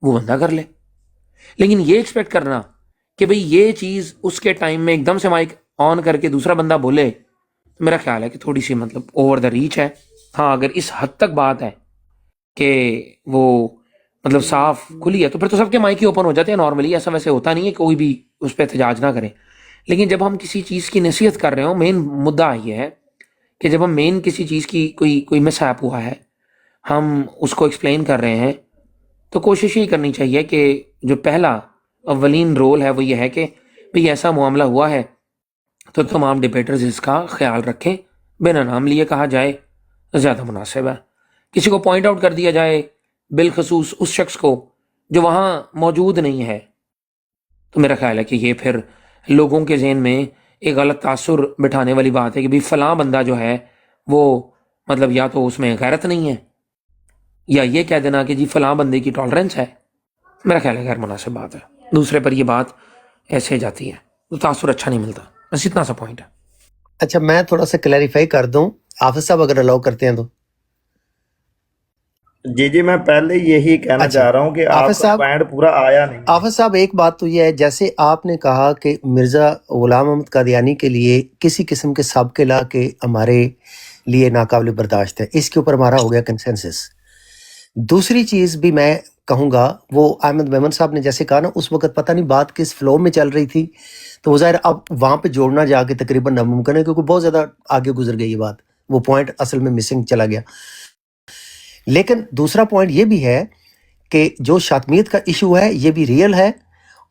وہ بندہ کر لے. لیکن یہ ایکسپیکٹ کرنا کہ بھئی یہ چیز اس کے ٹائم میں ایک دم سے مائک آن کر کے دوسرا بندہ بولے، تو میرا خیال ہے کہ تھوڑی سی مطلب اوور دا ریچ ہے. ہاں اگر اس حد تک بات ہے کہ وہ مطلب صاف کھلی ہے تو پھر تو سب کے مائک ہی اوپن ہو جاتے ہیں نارملی. ایسا ویسے ہوتا نہیں ہے، کوئی بھی اس پہ احتجاج نہ کرے. لیکن جب ہم کسی چیز کی نصیحت کر رہے ہوں، مین مدعا یہ ہے کہ جب ہم مین کسی چیز کی کوئی مس ہیپ ہوا ہے، ہم اس کو ایکسپلین کر رہے ہیں، تو کوشش یہ کرنی چاہیے کہ جو پہلا اولین رول ہے وہ یہ ہے کہ بھئی ایسا معاملہ ہوا ہے تو تمام ڈبیٹرز اس کا خیال رکھیں. بنا نام لیے کہا جائے زیادہ مناسب ہے. کسی کو پوائنٹ آؤٹ کر دیا جائے، بالخصوص اس شخص کو جو وہاں موجود نہیں ہے، تو میرا خیال ہے کہ یہ پھر لوگوں کے ذہن میں ایک غلط تاثر بٹھانے والی بات ہے کہ بھئی فلاں بندہ جو ہے وہ مطلب یا تو اس میں غیرت نہیں ہے، یا یہ کہہ دینا کہ جی فلاں بندے کی ٹالرنس ہے. میرا خیال ہے غیر مناسب بات ہے. دوسرے پر یہ بات ایسے جاتی ہے تو تاثر اچھا نہیں ملتا. بس اتنا سا پوائنٹ ہے. اچھا میں تھوڑا سا کلیریفائی کر دوں، حافظ صاحب اگر الاؤ کرتے ہیں تو. جی میں پہلے یہی کہنا اچھا چاہ رہا ہوں کہ آپ حافظ کا صاحب، پوائنٹ پورا آیا نہیں. حافظ صاحب ایک بات تو یہ ہے، جیسے آپ نے کہا کہ مرزا غلام احمد قادیانی کے لیے کسی قسم کے سابقے لا کے ہمارے لیے ناقابل برداشت ہے، اس کے اوپر ہمارا ہو گیا کنسنسس. دوسری چیز بھی میں کہوں گا، وہ احمد میمن صاحب نے جیسے کہا نا، اس وقت پتہ نہیں بات کس فلو میں چل رہی تھی، تو وہ ظاہر اب وہاں پہ جوڑنا جا کے تقریباً ناممکن ہے، کیونکہ بہت زیادہ آگے گزر گئی یہ بات، وہ پوائنٹ اصل میں مسنگ چلا گیا. لیکن دوسرا پوائنٹ یہ بھی ہے کہ جو شاطمیت کا ایشو ہے یہ بھی ریئل ہے،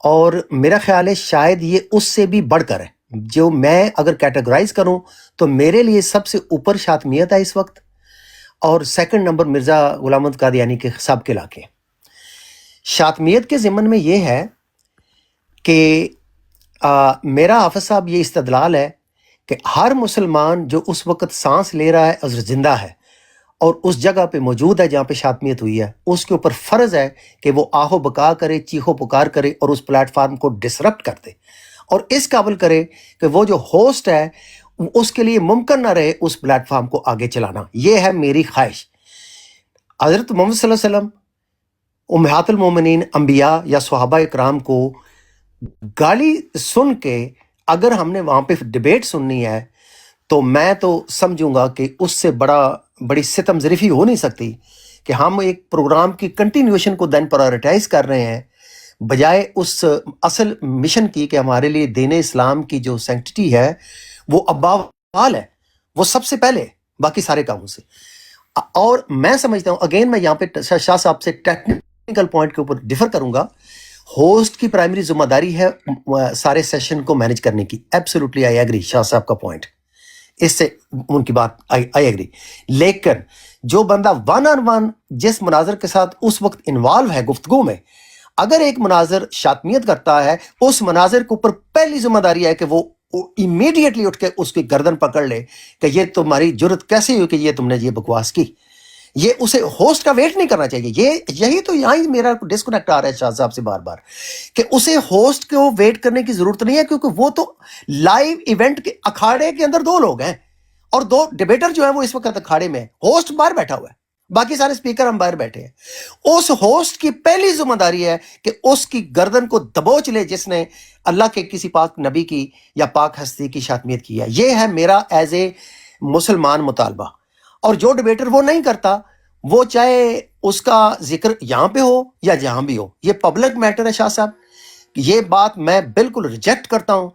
اور میرا خیال ہے شاید یہ اس سے بھی بڑھ کر ہے. جو میں اگر کیٹیگرائز کروں تو میرے لیے سب سے اوپر شاطمیت ہے اس وقت، اور سیکنڈ نمبر مرزا غلام احمد قادیانی کے سب کے علاقے. شاطمیت کے ضمن میں یہ ہے کہ میرا حافظ صاحب یہ استدلال ہے کہ ہر مسلمان جو اس وقت سانس لے رہا ہے اور زندہ ہے اور اس جگہ پہ موجود ہے جہاں پہ شاطمیت ہوئی ہے، اس کے اوپر فرض ہے کہ وہ آہو بکا کرے، چیخو پکار کرے، اور اس پلیٹ فارم کو ڈسرپٹ کر دے، اور اس قابل کرے کہ وہ جو ہوسٹ ہے اس کے لیے ممکن نہ رہے اس پلیٹ فارم کو آگے چلانا. یہ ہے میری خواہش. حضرت محمد صلی اللہ علیہ وسلم، امہات المومنین، انبیاء یا صحابہ اکرام کو گالی سن کے اگر ہم نے وہاں پہ ڈیبیٹ سننی ہے تو میں تو سمجھوں گا کہ اس سے بڑی ستم ظریفی ہو نہیں سکتی کہ ہم ایک پروگرام کی کنٹینیوشن کو دین پرائورٹائز کر رہے ہیں بجائے اس اصل مشن کی کہ ہمارے لیے دین اسلام کی جو سینکٹی ہے وہ ابوال ہے، وہ سب سے پہلے باقی سارے کاموں سے۔ اور میں سمجھتا ہوں اگین میں یہاں پہ شاہ صاحب سے ٹیکنیکل پوائنٹ کے اوپر ڈیفر کروں گا، ہوسٹ کی پرائمری ذمہ داری ہے سارے سیشن کو مینج کرنے کی۔ ایبسولوٹلی آئی ایگری شاہ صاحب کا پوائنٹ، اس سے ان کی بات آئی ایگری، لیکن جو بندہ ون آن ون جس مناظر کے ساتھ اس وقت انوالو ہے گفتگو میں، اگر ایک مناظر شاطمیت کرتا ہے، اس مناظر کے اوپر پہلی ذمہ داری ہے کہ وہ امیڈیٹلی اٹھ کے اس کی گردن پکڑ لے کہ یہ تمہاری جرت کیسے ہوئی کہ یہ تم نے یہ بکواس کی۔ یہ اسے ہوسٹ کا ویٹ نہیں کرنا چاہیے۔ یہی تو یہاں ہی میرا ڈسکنیکٹ آ رہا ہے شاہ صاحب سے بار بار کہ اسے ہوسٹ کو ویٹ کرنے کی ضرورت نہیں ہے، کیونکہ وہ تو لائیو ایونٹ کے اکھاڑے کے اندر 2 لوگ ہیں اور 2 ڈیبیٹر جو ہیں وہ اس وقت اکھاڑے میں ہیں، ہوسٹ باہر بیٹھا ہوا ہے، باقی سارے اسپیکر ہم باہر بیٹھے ہیں۔ اس ہوسٹ کی پہلی ذمہ داری ہے کہ اس کی گردن کو دبوچ لے جس نے اللہ کے کسی پاک نبی کی یا پاک ہستی کی شاتمیت کی ہے۔ یہ ہے میرا ایز اے مسلمان مطالبہ۔ اور جو ڈیبیٹر وہ نہیں کرتا، وہ چاہے اس کا ذکر یہاں پہ ہو یا جہاں بھی ہو، یہ پبلک میٹر ہے شاہ صاحب۔ یہ بات میں بالکل ریجیکٹ کرتا ہوں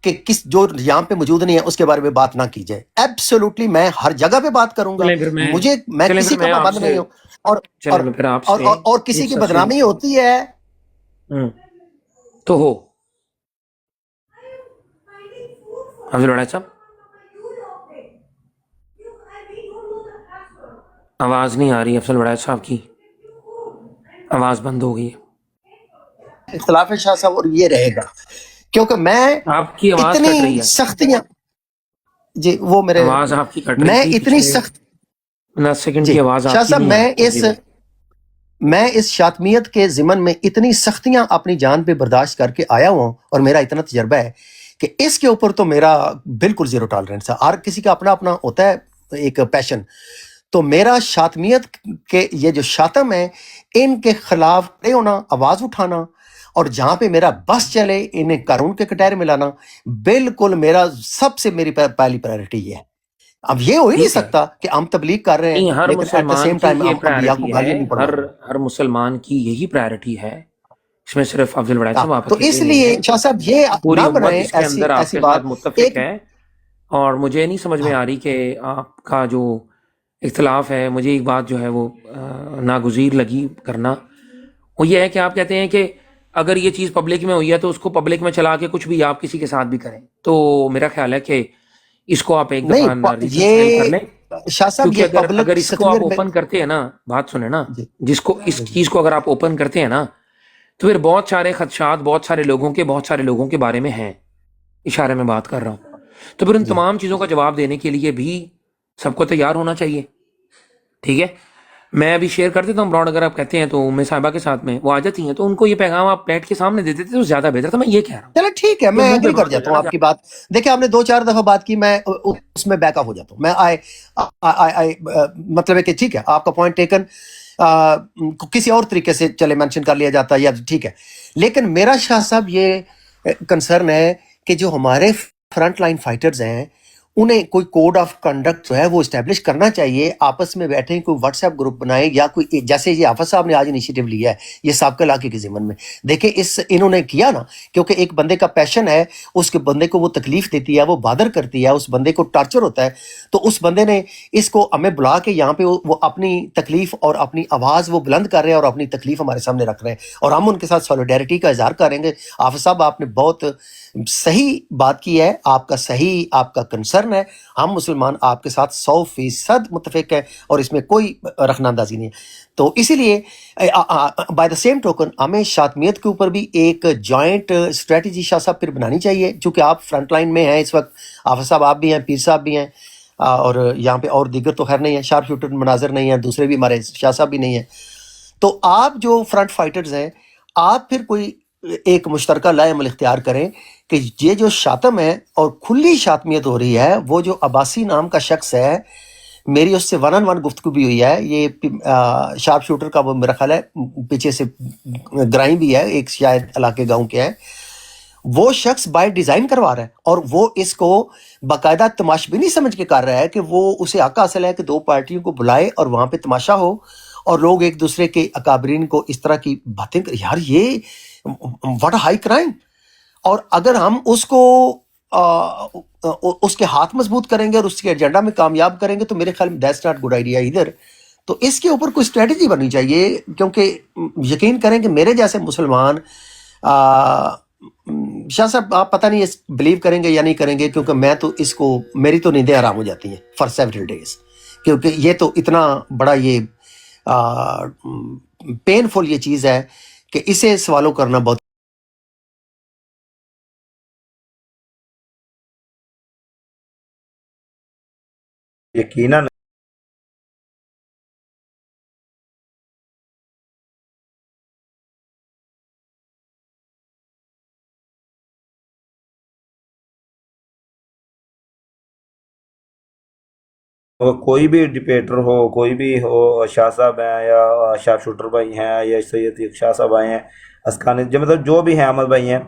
کہ جو یہاں پہ موجود نہیں ہے اس کے بارے میں بات نہ کی جائے۔ ایبسولوٹلی میں ہر جگہ پہ بات کروں گا، چلیں پھر میں چلیں کسی پھر کا میں آپ پابند سے نہیں ہوں، اور چلیں پھر آپ سے اور کسی ایک کی سیشن بدنامی ہوتی ہے۔ تو ہو افضل وڑائچ صاحب، آواز نہیں آ رہی افضل وڑائچ صاحب کی، آواز بند ہو گئی ہے۔ اختلاف ہے شاہ صاحب، اور یہ رہے گا کیونکہ میں آپ کی آواز کٹ رہی اتنی ہے، سختیاں، جی وہ میرے، آواز آپ کی کٹ رہی میں تھی اتنی پچھلے سخت، 10 سیکنڈ جی کی آواز شاہ آپ کی صاحب نہیں آ رہی تھی۔ میں اس شاتمیت کے ضمن میں اتنی سختیاں اپنی جان پہ برداشت کر کے آیا ہوں، اور میرا اتنا تجربہ ہے کہ اس کے اوپر تو میرا بالکل زیرو ٹالرنس ہے۔ ہر کسی کا اپنا اپنا ہوتا ہے ایک پیشن، تو میرا شاتمیت کے یہ جو شاتم ہے ان کے خلاف کھڑے ہونا، آواز اٹھانا، اور جہاں پہ میرا بس چلے انہیں قانون کے کٹہرے میں لانا، بالکل میرا سب سے میری پہلی پرائرٹی یہ ہے۔ اب یہ ہو ہی نہیں ٹھیک ہے، سکتا کہ ہم تبلیغ کر رہے ہیں نہیں ہر لیکن ایٹ دا مسلمان سیم کی ٹائم یہ ہم انبیاء کو پرائرٹی ہے، گالیاں نہیں پڑھوا رہے ہیں۔ ہر مسلمان کی یہی پرائرٹی ہے، اس میں صرف افضل وڑائچ صاحب آپ تو اس اکیلے نہیں لیے ہیں، شاہ صاحب یہ پوری نہ امت بنائیں اس کے اندر آپ ایسی کے بات۔ ساتھ متفق ایک ہے، اور مجھے نہیں سمجھ میں آ رہی کہ آپ کا جو اختلاف ہے، مجھے ایک بات جو ہے وہ ناگزیر لگی کرنا، وہ یہ ہے کہ آپ کہتے ہیں کہ اگر یہ چیز پبلک میں ہوئی ہے تو اس کو پبلک میں چلا کے کچھ بھی آپ کسی کے ساتھ بھی کریں، تو میرا خیال ہے کہ اس کو آپ ایک دفعہ نہیں، ریکنسائل کر لیں، شاہ صاحب کیونکہ یہ اگر پبلک اس کو سکوئر آپ میں، اوپن کرتے ہیں نا، بات سنیں نا، جی اس چیز کو اگر آپ اوپن کرتے ہیں نا، تو پھر بہت سارے خدشات بہت سارے لوگوں کے بارے میں ہیں، اشارے میں بات کر رہا ہوں، تو پھر ان جی تمام چیزوں کا جواب دینے کے لیے بھی سب کو تیار ہونا چاہیے۔ ٹھیک ہے، میں ابھی شیئر کر دیتا ہوں براڈ، اگر آپ کہتے ہیں تو میں صاحبہ کے ساتھ میں وہ آ جاتی ہیں تو ان کو یہ پیغام آپ بیٹھ کے سامنے دے دیتے تو زیادہ بہتر تھا، میں یہ کہہ رہا ہوں چلو ٹھیک ہے، کہ میں منہ پہ ایگری کر بات ہو جاتا جائے ہوں نا آپ کی بات۔ دیکھیں آپ نے 2-4 دفعہ بات کی، میں اس میں بیک اپ ہو جاتا ہوں، مطلب ہے کہ ٹھیک ہے آپ کا پوائنٹ ٹیکن، کسی اور طریقے سے چلے مینشن کر لیا جاتا ہے یا ٹھیک ہے، لیکن میرا شاہ صاحب یہ کنسرن ہے کہ جو ہمارے فرنٹ لائن فائٹرز ہیں انہیں کوئی کوڈ آف کنڈکٹ جو ہے وہ اسٹیبلش کرنا چاہیے، آپس میں بیٹھیں، کوئی واٹس ایپ گروپ بنائیں، یا کوئی جیسے یہ حافظ صاحب نے آج انیشیٹو لیا ہے یہ سابقہ علاقے کے ضمن میں، دیکھیں انہوں نے کیا نا، کیونکہ ایک بندے کا پیشن ہے، اس کے بندے کو وہ تکلیف دیتی ہے، وہ بادر کرتی ہے، اس بندے کو ٹارچر ہوتا ہے، تو اس بندے نے اس کو ہمیں بلا کے یہاں پہ وہ اپنی تکلیف اور اپنی آواز وہ بلند کر رہے ہیں اور اپنی تکلیف ہمارے سامنے رکھ رہے ہیں، اور ہم ان کے ساتھ سولیڈیرٹی کا اظہار کریں گے۔ حافظ صاحب آپ نے بہت صحیح بات کی ہے، آپ کا کنسرن ہے، ہم مسلمان آپ کے ساتھ 100% متفق ہیں اور اس میں کوئی رخنہ اندازی نہیں ہے۔ تو اسی لیے بائی دا سیم ٹوکن ہمیں شاتمیت کے اوپر بھی ایک جوائنٹ اسٹریٹجی شاہ صاحب پھر بنانی چاہیے، چونکہ آپ فرنٹ لائن میں ہیں اس وقت، حافظ صاحب آپ بھی ہیں، پیر صاحب بھی ہیں، اور یہاں پہ اور دیگر تو خیر نہیں ہیں، شارپ شوٹر مناظر نہیں ہیں، دوسرے بھی ہمارے شاہ صاحب بھی نہیں ہیں، تو آپ جو فرنٹ فائٹرز ہیں آپ پھر کوئی ایک مشترکہ لائے عمل اختیار کریں کہ یہ جو شاتم ہے اور کھلی شاتمیت ہو رہی ہے، وہ جو عباسی نام کا شخص ہے، میری اس سے 1-on-1 گفتگو بھی ہوئی ہے، یہ شارپ شوٹر کا وہ میرا خیال ہے پیچھے سے گرائیں بھی ہے، ایک شاید علاقے گاؤں کے ہیں، وہ شخص بائی ڈیزائن کروا رہا ہے اور وہ اس کو باقاعدہ تماشبینی سمجھ کے کر رہا ہے کہ وہ اسے حق حاصل ہے کہ دو پارٹیوں کو بلائے اور وہاں پہ تماشا ہو اور لوگ ایک دوسرے کے اکابرین کو اس طرح کی باتیں کریں. یار یہ واٹ اے ہائی کرائم. اور اگر ہم اس کو اس کے ہاتھ مضبوط کریں گے اور اس کے ایجنڈا میں کامیاب کریں گے تو میرے خیال میں دیٹس ناٹ گڈ آئیڈیا ادھر. تو اس کے اوپر کوئی اسٹریٹجی بننی چاہیے کیونکہ یقین کریں کہ میرے جیسے مسلمان شاہ صاحب آپ پتہ نہیں بلیو کریں گے یا نہیں کریں گے کیونکہ میں تو اس کو میری تو نیندیں حرام ہو جاتی ہیں فار سیورل ڈیز کیونکہ یہ تو اتنا بڑا یہ پین فل یہ چیز ہے کہ اسے سوالو کرنا بہت یقیناً کوئی بھی ڈپیٹر ہو کوئی بھی ہو شاہ صاحب ہیں یا شاپ شوٹر بھائی ہیں یا سید شاہ صاحب آئے ہیں اسکانی جو مطلب جو بھی ہیں احمد بھائی ہیں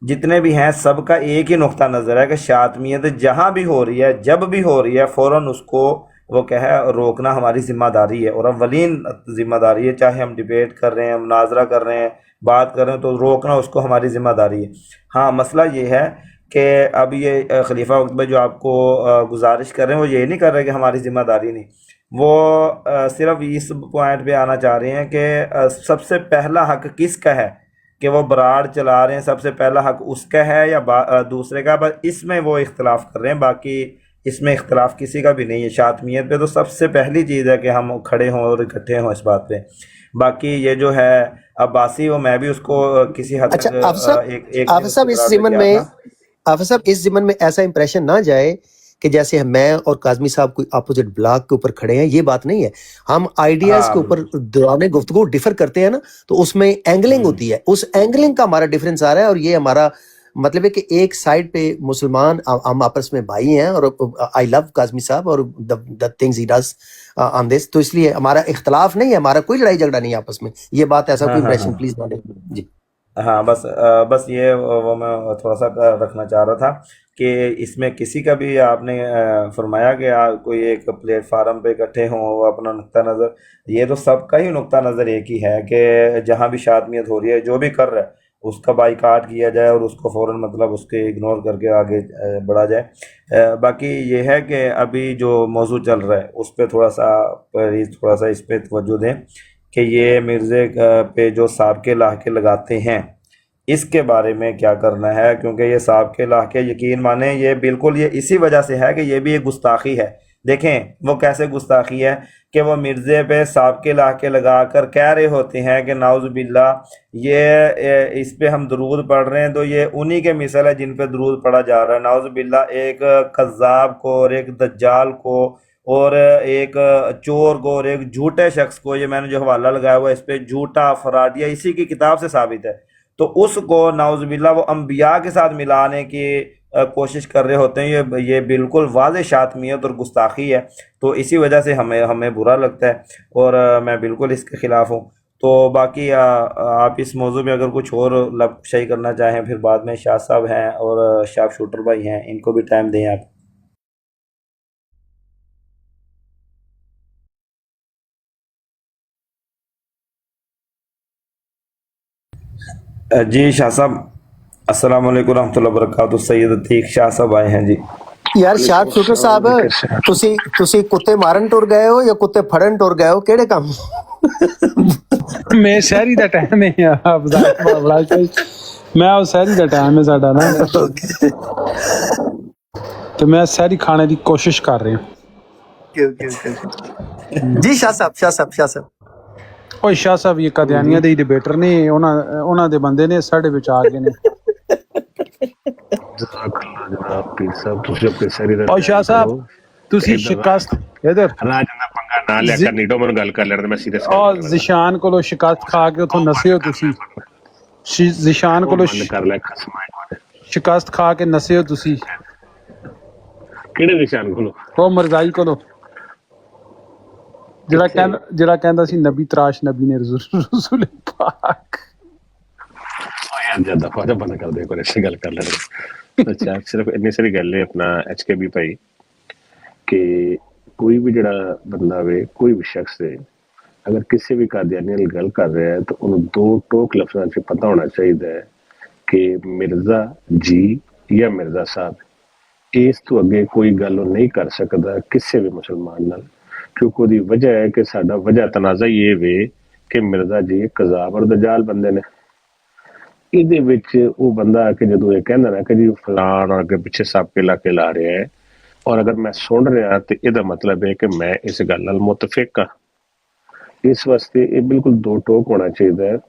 جتنے بھی ہیں سب کا ایک ہی نقطہ نظر ہے کہ شاطمیت جہاں بھی ہو رہی ہے جب بھی ہو رہی ہے فوراً اس کو وہ کہ ہے روکنا ہماری ذمہ داری ہے اور اولین ذمہ داری ہے. چاہے ہم ڈبیٹ کر رہے ہیں مناظرہ کر رہے ہیں بات کر رہے ہیں تو روکنا اس کو ہماری ذمہ داری ہے. ہاں مسئلہ یہ ہے کہ اب یہ خلیفہ وقت میں جو آپ کو گزارش کر رہے ہیں وہ یہ نہیں کر رہے کہ ہماری ذمہ داری نہیں, وہ صرف اس پوائنٹ پہ آنا چاہ رہے ہیں کہ سب سے پہلا حق کس کا ہے کہ وہ براڑ چلا رہے ہیں, سب سے پہلا حق اس کا ہے یا دوسرے کا. بس اس میں وہ اختلاف کر رہے ہیں, باقی اس میں اختلاف کسی کا بھی نہیں ہے. شاطمیت پہ تو سب سے پہلی چیز ہے کہ ہم کھڑے ہوں اور اکٹھے ہوں اس بات پہ. باقی یہ جو ہے عباسی وہ میں بھی اس کو کسی حد تک حافظ صاحب اس ضمن میں حافظ صاحب اس ضمن میں ایسا امپریشن نہ جائے کہ جیسے میں اور کاظمی صاحب کوئی اپوزٹ بلاک کے اوپر کھڑے ہیں, یہ بات نہیں ہے. ہم آئیڈیاز کے اوپر دوران گفتگو ڈیفر کرتے ہیں نا تو اس میں اینگلنگ ہوتی ہے, اس اینگلنگ کا ہمارا ڈفرینس آ رہا ہے اور یہ ہمارا مطلب ہے کہ ایک سائڈ پہ مسلمان ہم آپس میں بھائی ہیں اور آئی لو کاظمی صاحب اور the things he does on this, تو اس لیے ہمارا اختلاف نہیں ہے, ہمارا کوئی لڑائی جھگڑا نہیں ہے آپس میں. یہ بات ایسا کوئی امپریشن پلیز نہ دیں. جی ہاں بس یہ وہ میں تھوڑا سا رکھنا چاہ رہا تھا کہ اس میں کسی کا بھی آپ نے فرمایا کہ کوئی ایک پلیٹ فارم پہ اکٹھے ہوں اپنا نقطہ نظر, یہ تو سب کا ہی نقطہ نظر ایک ہی ہے کہ جہاں بھی شاطمیت ہو رہی ہے جو بھی کر رہا ہے اس کا بائیکاٹ کیا جائے اور اس کو فوراً مطلب اس کے اگنور کر کے آگے بڑھا جائے. باقی یہ ہے کہ ابھی جو موضوع چل رہا ہے اس پہ تھوڑا سا اس پہ توجہ دیں کہ یہ مرزے پہ جو سابقے لاحقے لگاتے ہیں اس کے بارے میں کیا کرنا ہے, کیونکہ یہ سابقے لاحقے یقین مانیں یہ بالکل یہ اسی وجہ سے ہے کہ یہ بھی ایک گستاخی ہے. دیکھیں وہ کیسے گستاخی ہے کہ وہ مرزے پہ سابقے لاحقے لگا کر کہہ رہے ہوتے ہیں کہ نعوذ باللہ یہ اس پہ ہم درود پڑھ رہے ہیں تو یہ انہی کے مثل ہے جن پہ درود پڑھا جا رہا ہے. نعوذ باللہ ایک قذاب کو اور ایک دجال کو اور ایک چور کو اور ایک جھوٹے شخص کو, یہ میں نے جو حوالہ لگایا ہوا ہے اس پہ جھوٹا فراڈیا اسی کی کتاب سے ثابت ہے, تو اس کو نعوذ باللہ وہ انبیاء کے ساتھ ملانے کی کوشش کر رہے ہوتے ہیں. یہ بالکل واضح شاطمیت اور گستاخی ہے, تو اسی وجہ سے ہمیں برا لگتا ہے اور میں بالکل اس کے خلاف ہوں. تو باقی آپ اس موضوع میں اگر کچھ اور لب شیئی کرنا چاہیں پھر بعد میں شاہ صاحب ہیں اور شاپ شوٹر بھائی ہیں, ان کو بھی ٹائم دیں آپ. جی شاہ صاحب السلام علیکم ورحمۃ اللہ وبرکاتہ. سید عتیق شاہ صاحب آئے ہیں جی. یار شاپ شوٹر صاحب تسی کتے مارن ٹر گئے ہو یا کتے پھڑن ٹر گئے ہو, کیڑے کام؟ میں شہری دا ٹائم ہے میں شہری دا ٹائم ہے ساڈا نا, تو میں شہری کھانے دی کوشش کر رہا ہوں. جی شاہ صاحب اوہ شاہ صاحب یہ قادیانیہ دے ڈیبیٹر نے انہاں دے بندے نے ساڈے وچ آ گئے نے. اوہ شاہ صاحب تسی شکست ادھر اور ذیشان کولو شکست کھا کے اتھوں نسے ہو, تسی ذیشان کولو شکست کھا کے نسے ہو تسی کیڑے ذیشان کولو؟ او مرزائی کولو جڑا کہندا سی نبی تراش نبی نے رسول پاک. ਜਾਂ ਦਫਾ ਤਾਂ ਬੰਦ ਕਰ ਦੇ ਕੋਈ ਐਸੀ ਗੱਲ ਕਰ ਲੈਣੀ। ਅੱਛਾ ਸਿਰਫ ਇੰਨੀ ਸਾਰੀ ਗੱਲ ਹੈ ਆਪਣਾ HKB ਭਾਈ ਕਿ ਕੋਈ ਵੀ ਜਿਹੜਾ ਬੰਦਾ ਵੇ ਕੋਈ ਵੀ ਸ਼ਖਸ ਹੈ ਅਗਰ ਕਿਸੇ ਵੀ ਕਾਦੀਆਨੀ ਨਾਲ ਗੱਲ ਕਰ ਰਿਹਾ ਹੈ ਤਾਂ ਉਹਨੂੰ ਦੋ ਟੋਕ ਲਫ਼ਜ਼ਾਂ 'ਚ ਪਤਾ ਹੋਣਾ ਚਾਹੀਦਾ ਹੈ ਕਿ ਮਿਰਜ਼ਾ ਜੀ ਜਾਂ ਮਿਰਜ਼ਾ ਸਾਹਿਬ। ਇਸ ਤੋਂ ਅੱਗੇ ਕੋਈ ਗੱਲ ਉਹ ਨਹੀਂ ਕਰ ਸਕਦਾ ਕਿਸੇ ਵੀ ਮੁਸਲਮਾਨ ਨਾਲ, ਕਿਉਂਕਿ ਉਹਦੀ ਵਜ੍ਹਾ ਹੈ ਕਿ ਸਾਡਾ ਵਜ੍ਹਾ ਤਨਾਜ਼ਾ ਹੀ ਇਹ ਵੇ ਕਿ ਮਿਰਜ਼ਾ ਜੀ ਕਜ਼ਾਬ ਔਰ ਦਜਾਲ ਬੰਦੇ ਨੇ। ਇਹਦੇ ਵਿੱਚ ਉਹ ਬੰਦਾ ਆ ਕੇ ਜਦੋਂ ਇਹ ਕਹਿੰਦਾ ਨਾ ਕਿ ਜੀ ਫਲਾਣ ਅੱਗੇ ਪਿੱਛੇ ਸਭ ਕੇ ਲਾ ਕੇ ਲਾ ਰਿਹਾ ਹੈ ਔਰ ਅਗਰ ਮੈਂ ਸੁਣ ਰਿਹਾ ਤੇ ਇਹਦਾ ਮਤਲਬ ਹੈ ਕਿ ਮੈਂ ਇਸ ਗੱਲ ਨਾਲ ਮੁਤਫਿਕ ਹਾਂ। ਇਸ ਵਾਸਤੇ ਇਹ ਬਿਲਕੁਲ ਦੋ ਟੋਕ ਹੋਣਾ ਚਾਹੀਦਾ ਹੈ।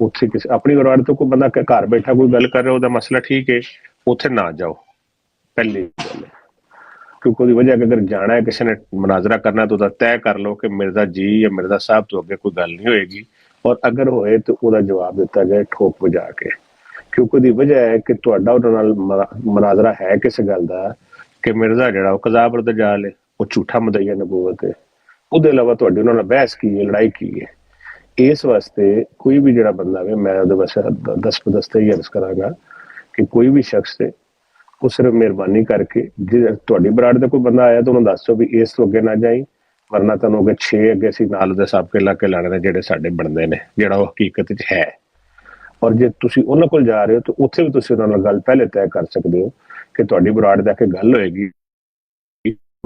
ਉੱਥੇ ਕਿਸੇ ਆਪਣੀ ਬਰਾੜ ਤੋਂ ਕੋਈ ਬੰਦਾ ਘਰ ਬੈਠਾ ਕੋਈ ਗੱਲ ਕਰ ਰਿਹਾ ਉਹਦਾ ਮਸਲਾ ਠੀਕ ਹੈ, ਉੱਥੇ ਨਾ ਜਾਓ ਪਹਿਲੀ ਗੱਲ ਹੈ। ਕਿਉਂਕਿ ਉਹਦੀ ਵਜ੍ਹਾ ਅਗਰ ਜਾਣਾ ਹੈ ਕਿਸੇ ਨੇ ਮੁਨਾਜ਼ਰਾ ਕਰਨਾ ਤਾਂ ਉਹਦਾ ਤੈਅ ਕਰ ਲਓ ਕਿ ਮਿਰਜ਼ਾ ਜੀ ਜਾਂ ਮਿਰਜ਼ਾ ਸਾਹਿਬ ਤੋਂ ਅੱਗੇ ਕੋਈ ਗੱਲ ਨਹੀਂ ਹੋਏਗੀ, ਔਰ ਅਗਰ ਹੋਏ ਤਾਂ ਉਹਦਾ ਜਵਾਬ ਦਿੱਤਾ ਜਾਏ ਠੋਕ ਵਜਾ ਕੇ। ਕਿਉਂਕਿ ਉਹਦੀ ਵਜ੍ਹਾ ਹੈ ਕਿ ਤੁਹਾਡਾ ਉਹਨਾਂ ਨਾਲ ਮੁਨਾਜ਼ਰਾ ਹੈ ਕਿਸ ਗੱਲ ਦਾ ਕਿ ਮਿਰਜ਼ਾ ਜਿਹੜਾ ਉਹ ਕਜ਼ਾਬ ਔਰ ਦਜਾਲ ਹੈ, ਉਹ ਝੂਠਾ ਮਦਈਆ ਨਬੂਵਤ ਹੈ। ਉਹਦੇ ਇਲਾਵਾ ਤੁਹਾਡੀ ਉਹਨਾਂ ਨਾਲ ਬਹਿਸ ਕੀ ਹੈ, ਲੜਾਈ ਕੀ ਹੈ। ਇਸ ਵਾਸਤੇ ਕੋਈ ਵੀ ਜਿਹੜਾ ਬੰਦਾ ਵੇ ਮੈਂ ਉਹਦੇ ਵਾਸਤੇ ਦਸਤ ਹੀ ਅਰਜ਼ ਕਰਾਂਗਾ ਕਿ ਕੋਈ ਵੀ ਸ਼ਖਸ ਹੈ ਉਹ ਸਿਰਫ ਮਿਹਰਬਾਨੀ ਕਰਕੇ ਜੇ ਤੁਹਾਡੀ ਬਰਾੜ ਦਾ ਕੋਈ ਬੰਦਾ ਆਇਆ ਤਾਂ ਉਹਨੂੰ ਦੱਸੋ ਵੀ ਇਸ ਤੋਂ ਅੱਗੇ ਨਾ ਜਾਈ, ਵਰਨਾ ਤੁਹਾਨੂੰ ਅੱਗੇ 6 ਅੱਗੇ ਅਸੀਂ ਨਾਲ ਉਹਦੇ ਸਭ ਕੇ ਲਾ ਕੇ ਲਾਣੇ ਨੇ ਜਿਹੜੇ ਸਾਡੇ ਬਣਦੇ ਨੇ, ਜਿਹੜਾ ਉਹ ਹਕੀਕਤ 'ਚ ਹੈ। ਔਰ ਜੇ ਤੁਸੀਂ ਉਹਨਾਂ ਕੋਲ ਜਾ ਰਹੇ ਹੋ ਤਾਂ ਉੱਥੇ ਵੀ ਤੁਸੀਂ ਉਹਨਾਂ ਨਾਲ ਗੱਲ ਪਹਿਲੇ ਤੈਅ ਕਰ ਸਕਦੇ ਹੋ ਕਿ ਤੁਹਾਡੀ ਬਰਾੜ ਦਾ ਕਿ ਗੱਲ ਹੋਏਗੀ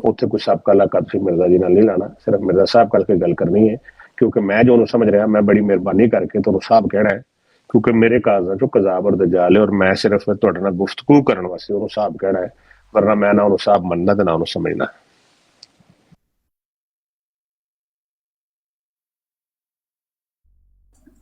ਉੱਥੇ ਕੋਈ ਸਾਬਕਾ ਲਾਕਾ ਤੁਸੀਂ ਮਿਰਜ਼ਾ ਜੀ ਨਾਲ ਨਹੀਂ ਲਾਣਾ, ਸਿਰਫ ਮਿਰਜ਼ਾ ਸਾਹਿਬ ਕਰਕੇ ਗੱਲ ਕਰਨੀ ਹੈ। ਕਿਉਂਕਿ ਮੈਂ ਜੋ ਉਹਨੂੰ ਸਮਝ ਰਿਹਾ ਮੈਂ ਬੜੀ ਮਿਹਰਬਾਨੀ ਕਰਕੇ ਤੁਹਾਨੂੰ ਸਾਹਿਬ ਕਹਿਣਾ ਹੈ, ਕਿਉਂਕਿ ਮੇਰੇ ਕਾਜ਼ਾਂ ਚੋਂ ਕਜ਼ਾਬ ਔਰ ਦਜਾਲ ਹੈ ਔਰ ਮੈਂ ਸਿਰਫ ਤੁਹਾਡੇ ਨਾਲ ਗੁਫ਼ਤਗੂ ਕਰਨ ਵਾਸਤੇ ਉਹਨੂੰ ਸਾਹਿਬ ਕਹਿਣਾ ਹੈ, ਵਰਨਾ ਮੈਂ ਨਾ ਉਹਨੂੰ ਸਾਹਿਬ ਮੰਨਣਾ ਤੇ ਨਾ ਉਹਨੂੰ ਸਮਝਣਾ।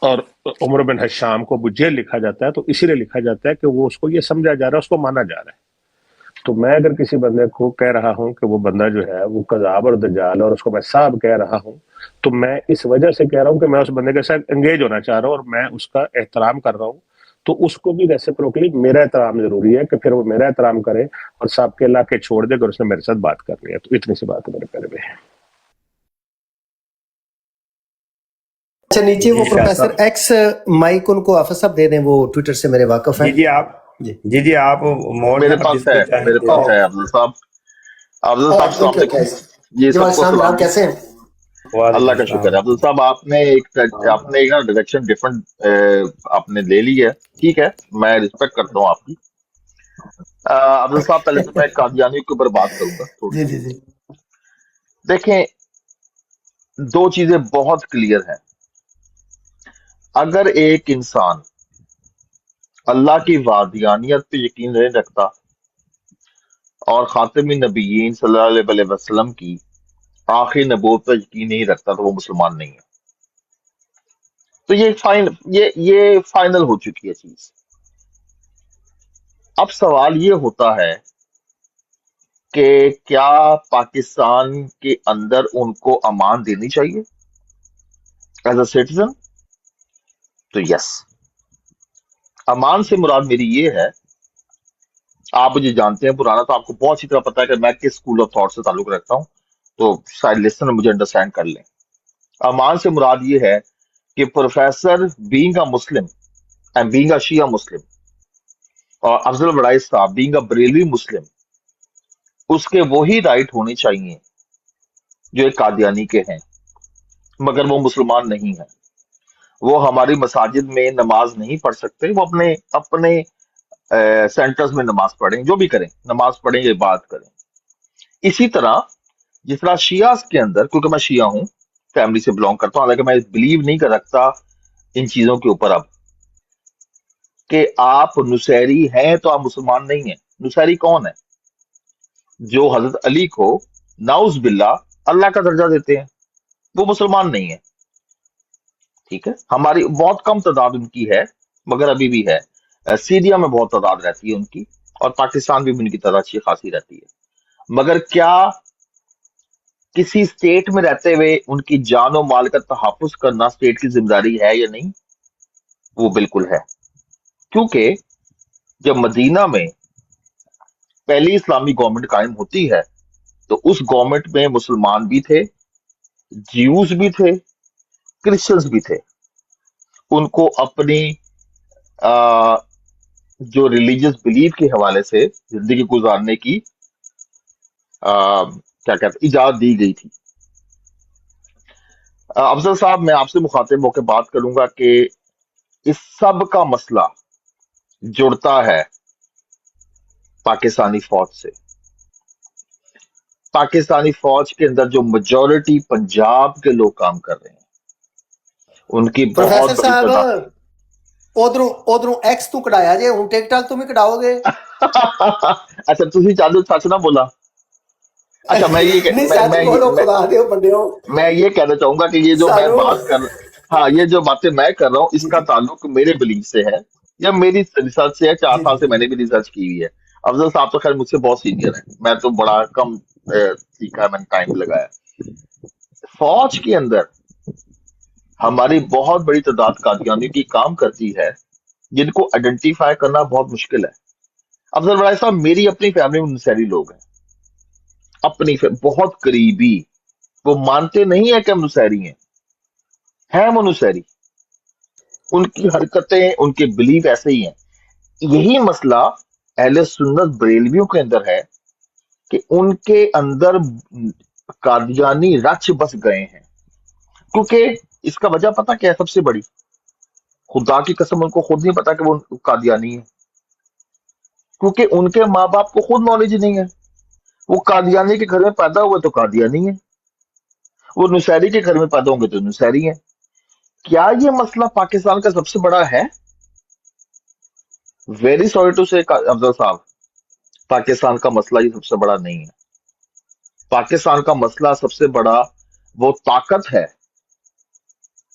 اور عمر بن حشام کو ابو جہل لکھا جاتا ہے تو اسی لیے لکھا جاتا ہے کہ وہ اس کو یہ سمجھا جا رہا ہے، اس کو مانا جا رہا ہے. تو میں اگر کسی بندے کو کہہ رہا ہوں کہ وہ بندہ جو ہے وہ کذاب اور دجال اور اس کو میں صاحب کہہ رہا ہوں، تو میں اس وجہ سے کہہ رہا ہوں کہ میں اس بندے کے ساتھ انگیج ہونا چاہ رہا ہوں اور میں اس کا احترام کر رہا ہوں. تو اس کو بھی ریسیپروکلی میرا احترام ضروری ہے کہ پھر وہ میرا احترام کرے اور صاحب کے اللہ کے چھوڑ دے اگر اس نے میرے ساتھ بات کرنی ہے. تو اتنی سی بات ہے میرے پیارے بھائی. اچھا نیچے وہ جی شاہ پروفیسر صاحب، ایکس مائک ان کو حافظ صاحب دے دیں، وہ ٹویٹر سے میرے واقف ہیں. جی آپ، جی جی آپ موڈ میرے ہیں، آپ پاس جس ہے، کو چاہیں میرے دے پاس دیں. ہے افضل صاحب. افضل صاحب السلام اوکے علیکم. اوکے. جی جی سب کو السلام السلام جناب، علیکم. کیسے ہیں؟ وعلیکم اللہ کا شکر ہے. السلام. افضل صاحب آپ نے ایک نا ڈائریکشن ڈفرنٹ آپ نے لے لی ہے. ٹھیک ہے، میں رسپیکٹ کرتا ہوں آپ کی. افضل صاحب پہلے تو میں قادیانی کے اوپر بات کروں گا تھوڑی جی سی. جی جی. دیکھیں، دو چیزیں بہت کلیئر ہیں. اگر ایک انسان اللہ کی وحدانیت پہ یقین نہیں رکھتا اور خاتم النبیین صلی اللہ علیہ وسلم کی آخری نبوت پر یقین نہیں رکھتا تو وہ مسلمان نہیں ہے. تو یہ فائنل ہو چکی ہے چیز. اب سوال یہ ہوتا ہے کہ کیا پاکستان کے اندر ان کو امان دینی چاہیے ایز اے سٹیزن؟ تو یس. امان سے مراد میری یہ ہے، آپ مجھے جانتے ہیں پرانا، تو آپ کو بہت اچھی طرح پتا ہے کہ میں کس اسکول آف تھاٹ سے تعلق رکھتا ہوں، تو شاید لسنر مجھے انڈرسٹینڈ کر لیں. امان سے مراد یہ ہے کہ professor being a Muslim and being a Shia Muslim اور افضل وڑائز صاحب بینگ اے بریلوی مسلم، اس کے وہی رائٹ ہونے چاہیے جو ایک قادیانی کے ہیں، مگر وہ مسلمان نہیں ہیں. وہ ہماری مساجد میں نماز نہیں پڑھ سکتے. وہ اپنے سینٹرز میں نماز پڑھیں، جو بھی کریں، نماز پڑھیں یا عبادت کریں. اسی طرح جس طرح شیعہ کے اندر، کیونکہ میں شیعہ ہوں، فیملی سے بلونگ کرتا ہوں، حالانکہ میں بلیو نہیں کر رکھتا ان چیزوں کے اوپر اب کہ آپ نصیری ہیں تو آپ مسلمان نہیں ہیں. نصیری کون ہے؟ جو حضرت علی کو نعوذ باللہ اللہ کا درجہ دیتے ہیں، وہ مسلمان نہیں ہے. ٹھیک ہے، ہماری بہت کم تعداد ان کی ہے مگر ابھی بھی ہے. سیریا میں بہت تعداد رہتی ہے ان کی، اور پاکستان بھی ان کی تعداد اچھی خاصی رہتی ہے. مگر کیا کسی اسٹیٹ میں رہتے ہوئے ان کی جان و مال کا تحفظ کرنا اسٹیٹ کی ذمہ داری ہے یا نہیں؟ وہ بالکل ہے. کیونکہ جب مدینہ میں پہلی اسلامی گورنمنٹ قائم ہوتی ہے تو اس گورنمنٹ میں مسلمان بھی تھے، جیوز بھی تھے، کرسچنز بھی تھے. ان کو اپنی جو ریلیجیس بلیف کے حوالے سے زندگی گزارنے کی کیا کہتے ہیں اجازت دی گئی تھی. افضل صاحب، میں آپ سے مخاطب ہو کے بات کروں گا کہ اس سب کا مسئلہ جڑتا ہے پاکستانی فوج سے. پاکستانی فوج کے اندر جو میجورٹی پنجاب کے لوگ کام کر رہے ہیں ان کی بہت پروفیسر بڑی صاحب تعداد. ادھروں ایکس تو کٹایا جے، ہوں ٹک ٹاک تم ہی کٹاؤ گے. اچھا تھی چاہتے سچ نہ بولا. اچھا نہیں سچ بولو خدا دیو بندیو. میں یہ کہنا چاہوں گا کہ یہ جو میں سانو بات کر ہاں یہ جو باتیں میں کر رہا ہوں اس جی کا جی تعلق میرے بلیف سے ہے یا میری ریسرچ سے ہے. 4 جی سال جی سے میں جی. نے بھی ریسرچ کی ہوئی ہے. افضل صاحب تو خیر مجھ سے بہت سینئر ہے، میں تو بڑا کم سیکھا ہے، میں نے ٹائم لگایا. فوج کے اندر ہماری بہت بڑی تعداد قادیانی کی کام کرتی ہے جن کو آئیڈینٹیفائی کرنا بہت مشکل ہے. افضل راج صاحب، میری اپنی فیملی میں نصیری لوگ ہیں، بہت قریبی. وہ مانتے نہیں ہیں کہ ہم نصیری ہیں وہ نصیری. ان کی حرکتیں، ان کے بلیف ایسے ہی ہیں. یہی مسئلہ اہل سنت بریلویوں کے اندر ہے کہ ان کے اندر قادیانی رچ بس گئے ہیں. کیونکہ اس کا وجہ پتہ کیا ہے سب سے بڑی؟ خدا کی قسم ان کو خود نہیں پتا کہ وہ قادیانی ہے، کیونکہ ان کے ماں باپ کو خود نالج نہیں ہے. وہ قادیانی کے گھر میں پیدا ہوئے تو قادیانی ہیں، وہ نصیری کے گھر میں پیدا ہوں گے تو نصیری ہیں. کیا یہ مسئلہ پاکستان کا سب سے بڑا ہے؟ ویری سوری ٹو سے افضل صاحب، پاکستان کا مسئلہ یہ سب سے بڑا نہیں ہے. پاکستان کا مسئلہ سب سے بڑا وہ طاقت ہے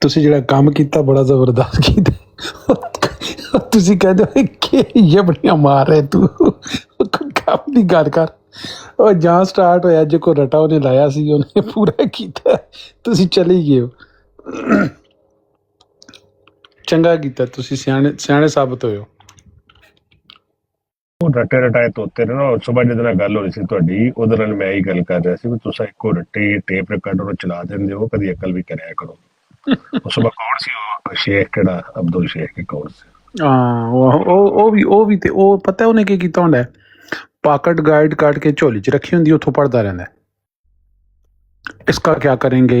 ਤੁਸੀਂ ਜਿਹੜਾ ਕੰਮ ਕੀਤਾ ਬੜਾ ਜ਼ਬਰਦਸਤ ਕੀਤਾ, ਤੁਸੀਂ ਕਹਿੰਦੇ ਹੋ ਕਿ ਇਹ ਬੜੀਆਂ ਮਾਰ ਰਹੇ ਤੂੰ, ਕੰਮ ਦੀ ਗੱਲ ਕਰ। ਉਹ ਜਾਂ ਸਟਾਰਟ ਹੋਇਆ ਜੇ ਕੋ ਰਟਾ ਉਹਨੇ ਲਾਇਆ ਸੀ ਉਹਨੇ ਪੂਰਾ ਕੀਤਾ, ਤੁਸੀਂ ਚਲੇ ਗਏ ਹੋ। ਚੰਗਾ ਕੀਤਾ, ਤੁਸੀਂ ਸਿਆਣੇ ਸਾਬਤ ਹੋਏ ਹੋ। ਉਹ ਰੱਟੇ ਰਟਾਏ ਤੋਤੇ ਨੇ ਨਾ। ਸੁਬਾਹ ਜਿਹਦੇ ਨਾਲ ਗੱਲ ਹੋ ਰਹੀ ਸੀ ਤੁਹਾਡੀ, ਉਹਦੇ ਨਾਲ ਮੈਂ ਇਹੀ ਗੱਲ ਕਰ ਰਿਹਾ ਸੀ ਵੀ ਤੁਸੀਂ ਇੱਕੋ ਰੱਟੇ ਟੇਪ ਰਿਕਾਰਡਰ ਨੂੰ ਚਲਾ ਦਿੰਦੇ ਹੋ, ਕਦੀ ਅਕਲ ਵੀ ਕਰਿਆ ਕਰੋ। ਉਹ ਸੁਬਾਹ ਕੌਣ ਸੀ ਉਹ ਸ਼ੇਖ, ਕਿਹੜਾ ਅਬਦੁਲ ਸ਼ੇਖ ਕੇ ਕੌਣ ਸੀ? ਹਾਂ ਉਹ ਵੀ ਤੇ ਉਹ ਪਤਾ ਉਹਨੇ ਕੀ ਕੀਤਾ ਹੁੰਦਾ, ਪਾਕਟ ਗਾਈਡ ਕੱਢ ਕੇ ਝੋਲੀ 'ਚ ਰੱਖੀ ਹੁੰਦੀ, ਉੱਥੋਂ ਪੜ੍ਹਦਾ ਰਹਿੰਦਾ, ਇਸਕਾ ਕਿਆ ਕਰੇਂਗੇ,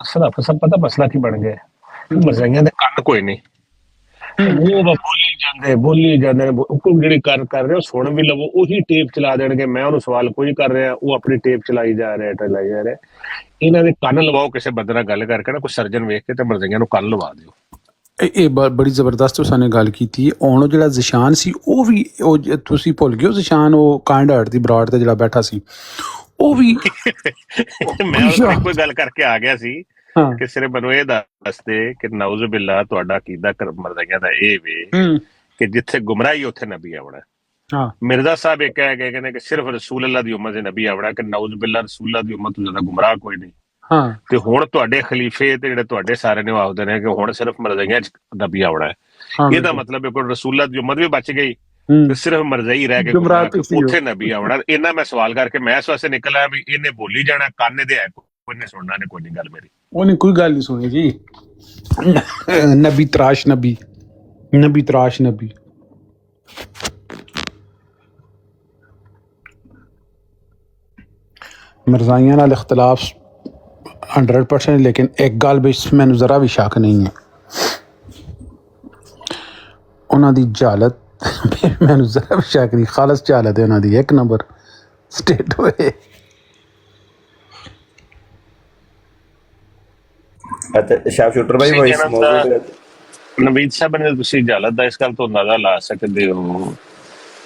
ਅਸਲ ਪਤਾ ਮਸਲਾ ਕੀ ਬਣ ਗਿਆ, ਮਰਜ਼ਾਈਆਂ ਦੇ ਕੰਨ ਕੋਈ ਨਹੀਂ, ਉਹ ਬੋਲੀ ਬੋਲੀ ਜਾਂਦੇ ਨੇ ਉਹ ਜਿਹੜੀ ਕਰ ਰਹੇ ਹੋ ਸੁਣ ਵੀ ਲਵੋ, ਉਹੀ ਟੇਪ ਚਲਾ ਦੇਣਗੇ। ਮੈਂ ਉਹਨੂੰ ਸਵਾਲ ਕੋਈ ਕਰ ਰਿਹਾ, ਉਹ ਆਪਣੀ ਟੇਪ ਚਲਾਈ ਜਾ ਰਿਹਾ। ਇਹਨਾਂ ਦੇ ਕੰਨ ਲਵਾਓ ਕਿਸੇ ਬੰਦੇ ਨਾਲ ਗੱਲ ਕਰਕੇ ਨਾ, ਕੋਈ ਸਰਜਨ ਵੇਖ ਕੇ ਤੇ ਮਰਜ਼ਈਆਂ ਨੂੰ ਕੰਨ ਲਵਾ ਦਿਓ। ਇਹ ਬੜੀ ਜ਼ਬਰਦਸਤ ਉਸਾਂ ਨੇ ਗੱਲ ਕੀਤੀ। ਹੁਣ ਉਹ ਜਿਹੜਾ ਜ਼ਿਸ਼ਾਨ ਸੀ ਉਹ ਵੀ, ਉਹ ਤੁਸੀਂ ਭੁੱਲ ਗਏ ਹੋ ਜ਼ਿਸ਼ਾਨ, ਉਹ ਕਾਇੰਡ ਹਾਰਟ ਦੀ ਬਰਾੜ ਤੇ ਜਿਹੜਾ ਬੈਠਾ ਸੀ ਉਹ ਵੀ ਮੈਂ ਉਹਨੂੰ ਇੱਕੋ ਗੱਲ ਕਰਕੇ ਆ ਗਿਆ ਸੀ ਕਿ ਸਿਰਫ ਮੈਨੂੰ ਇਹ ਦੱਸਦੇ ਕਿ ਨਾਉਜ਼ ਬਿੱਲਾ ਤੁਹਾਡਾ ਅਕੀਦਾ ਮਰਜ਼ਈਆਂ ਦਾ ਇਹ ਵੇ ਕਿ ਜਿੱਥੇ ਗੁਮਰਾਹੀ ਉੱਥੇ ਨਬੀ ਆਉਣਾ। ਮਿਰਜ਼ਾ ਸਾਹਿਬ ਇਹ ਕਹਿ ਗਏ ਕਹਿੰਦੇ ਕਿ ਸਿਰਫ ਰਸੂਲ ਅੱਲਾ ਦੀ ਉਮਤ ਦੇ ਨਬੀ ਆਉਣਾ, ਕਿ ਨਾਉਜ਼ ਬਿੱਲਾ ਰਸੂਲ ਅੱਲਾ ਦੀ ਉਮਤ ਤੋਂ ਜ਼ਿਆਦਾ ਗੁਮਰਾਹ ਕੋਈ ਨਹੀਂ। ਤੇ ਹੁਣ ਤੁਹਾਡੇ ਖਲੀਫੇ ਤੇ ਜਿਹੜੇ ਤੁਹਾਡੇ ਸਾਰੇ ਨੇ ਆਖਦੇ ਨੇ ਕਿ ਹੁਣ ਸਿਰਫ ਮਰਜ਼ਈਆਂ ਚ ਨਬੀ ਆਉਣਾ ਹੈ। ਇਹਦਾ ਮਤਲਬ ਹੈ ਕੋਈ ਰਸੂਲ ਅੱਲਾ ਦੀ ਉਮਤ ਵੀ ਬਚ ਗਈ ਤੇ ਸਿਰਫ ਮਰਜ਼ਈ ਰਹਿ ਕੇ ਉੱਥੇ ਨਬੀ ਆਉਣਾ। ਇਹਨਾਂ ਮੈਂ ਸਵਾਲ ਕਰਕੇ ਮੈਂ ਇਸ ਵਾਸਤੇ ਨਿਕਲ ਆਇਆ ਵੀ ਇਹਨੇ ਬੋਲੀ ਜਾਣਾ, ਕੰਨ ਦੇ ਕੋਈ ਨੇ ਸੁਣਨਾ ਨੇ, ਕੋਈ ਨਹੀਂ ਗੱਲ ਮੇਰੀ। ਉਹਨੇ ਕੋਈ ਗੱਲ ਨਹੀਂ ਸੁਣੀ ਜੀ। ਨਬੀ ਤਰਾਸ਼ ਨਬੀ, ਨਬੀ ਤਰਾਸ਼ ਨਬੀ। ਮਿਰਜ਼ਾਈਆਂ ਨਾਲ ਇਖਤਲਾਫ 100%, ਲੇਕਿਨ ਇੱਕ ਗੱਲ ਵਿੱਚ ਮੈਨੂੰ ਜ਼ਰਾ ਵੀ ਸ਼ੱਕ ਨਹੀਂ ਹੈ, ਉਹਨਾਂ ਦੀ ਜਹਾਲਤ ਮੈਨੂੰ ਜ਼ਰਾ ਵੀ ਸ਼ੱਕ ਨਹੀਂ, ਖਾਲਸ ਜਹਾਲਤ ਹੈ ਉਹਨਾਂ ਦੀ, ਇੱਕ ਨੰਬਰ ਸਟੇਟ ਹੋਏ। ਸ਼ਾਪ ਸ਼ੂਟਰ ਭਾਈ ਵੌਇਸ ਨਵੀਦ ਸਾਹਿਬ ਨੇ ਤੁਸੀਂ ਜਹਾਲਤ ਦਾ ਇਸ ਗੱਲ ਤੋਂ ਅੰਦਾਜ਼ਾ ਲਾ ਸਕਦੇ ਹੋ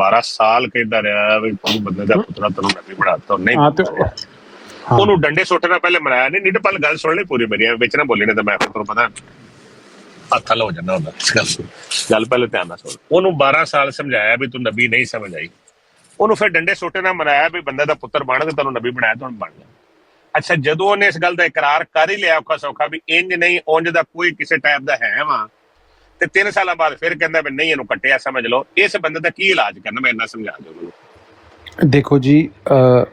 12 ਸਾਲ ਕਹਿੰਦਾ ਰਿਹਾ ਵੀ ਤੂੰ ਬੰਦੇ ਦਾ ਪੁੱਤਰਾ ਤੈਨੂੰ ਨਬੀ ਬਣਾਤਾ, ਨਹੀਂ ਉਹਨੂੰ ਡੰਡੇ ਸੁੱਟਣਾ ਪਹਿਲੇ ਮਨਾਇਆ ਨਹੀਂ। ਨਿੱਡ ਪਲ ਗੱਲ ਸੁਣ ਲਈ ਪੂਰੀ ਮੇਰੀ, ਵਿੱਚ ਨਾ ਬੋਲੀ, ਨੇ ਤਾਂ ਮੈਂ ਤੁਹਾਨੂੰ ਪਤਾ ਹੱਥ ਹੋ ਜਾਂਦਾ ਹੁੰਦਾ। ਗੱਲ ਪਹਿਲੇ ਧਿਆਨ ਨਾਲ ਸੁਣ। ਉਹਨੂੰ 12 ਸਾਲ ਸਮਝਾਇਆ ਵੀ ਤੂੰ ਨਬੀ ਨਹੀਂ ਸਮਝ ਆਈ, ਉਹਨੂੰ ਫਿਰ ਡੰਡੇ ਸੁੱਟੇ ਨਾਲ ਮਨਾਇਆ ਵੀ ਬੰਦੇ ਦਾ ਪੁੱਤਰ ਬਣ ਕੇ ਤੈਨੂੰ ਨਬੀ ਬਣਾਇਆ, ਤੈਨੂੰ ਬਣ ਗਿਆ। ਅੱਛਾ, ਜਦੋਂ ਉਹਨੇ ਇਸ ਗੱਲ ਦਾ ਇਕਰਾਰ ਕਰ ਹੀ ਲਿਆ ਔਖਾ ਸੌਖਾ ਵੀ ਇੰਜ ਨਹੀਂ ਉਂਝ ਦਾ ਕੋਈ ਕਿਸੇ ਟਾਈਪ ਦਾ ਹੈ ਵਾ, ਤੇ 3 ਸਾਲਾਂ ਬਾਅਦ ਫਿਰ ਕਹਿੰਦਾ ਵੀ ਨਹੀਂ ਇਹਨੂੰ ਕੱਟਿਆ ਸਮਝ ਲਓ, ਇਸ ਬੰਦੇ ਦਾ ਕੀ ਇਲਾਜ ਕਰਨਾ, ਮੈਂ ਇੰਨਾ ਸਮਝਾ ਦਿਓ ਮੈਨੂੰ। ਦੇਖੋ ਜੀ,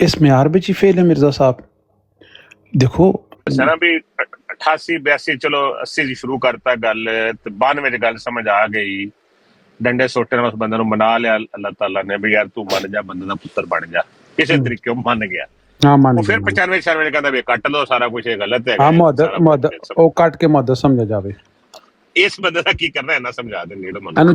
ਇਸ ਮਿਆਰ ਵਿੱਚ ਹੀ ਫੇਲ ਹੈ ਮਿਰਜ਼ਾ ਸਾਹਿਬ। ਦੇਖੋ ਸਰ ਵੀ 88 82 ਚਲੋ 80 ਦੀ ਸ਼ੁਰੂ ਕਰਤਾ ਗੱਲ ਤੇ 92 ਚ ਗੱਲ ਸਮਝ ਆ ਗਈ, ਡੰਡੇ ਸੋਟੇ ਨਾਲ ਉਸ ਬੰਦੇ ਨੂੰ ਮਨਾ ਲਿਆ ਅੱਲਾਹ ਤਾਲਾ ਨੇ ਵੀ ਯਾਰ ਤੂੰ ਮੰਨ ਜਾ, ਬੰਦੇ ਦਾ ਪੁੱਤਰ ਬਣ ਜਾ, ਕਿਸੇ ਤਰੀਕੇ ਉਹ ਮੰਨ ਗਿਆ। ਉਹ ਫਿਰ 95 96 ਕਹਿੰਦਾ ਵੀ ਕੱਟ ਲਓ ਸਾਰਾ ਕੁਝ, ਇਹ ਗਲਤ ਹੈ। ਉਹ ਕੱਟ ਕੇ ਮੁਹੱਦਤ ਸਮਝਿਆ ਜਾਵੇ। ਇਸ ਬੰਦੇ ਦਾ ਕੀ ਕਰਨਾ ਇਹਨਾਂ ਸਮਝਾ ਦੇ ਨੀੜ ਮਨ ਇਹਨੂੰ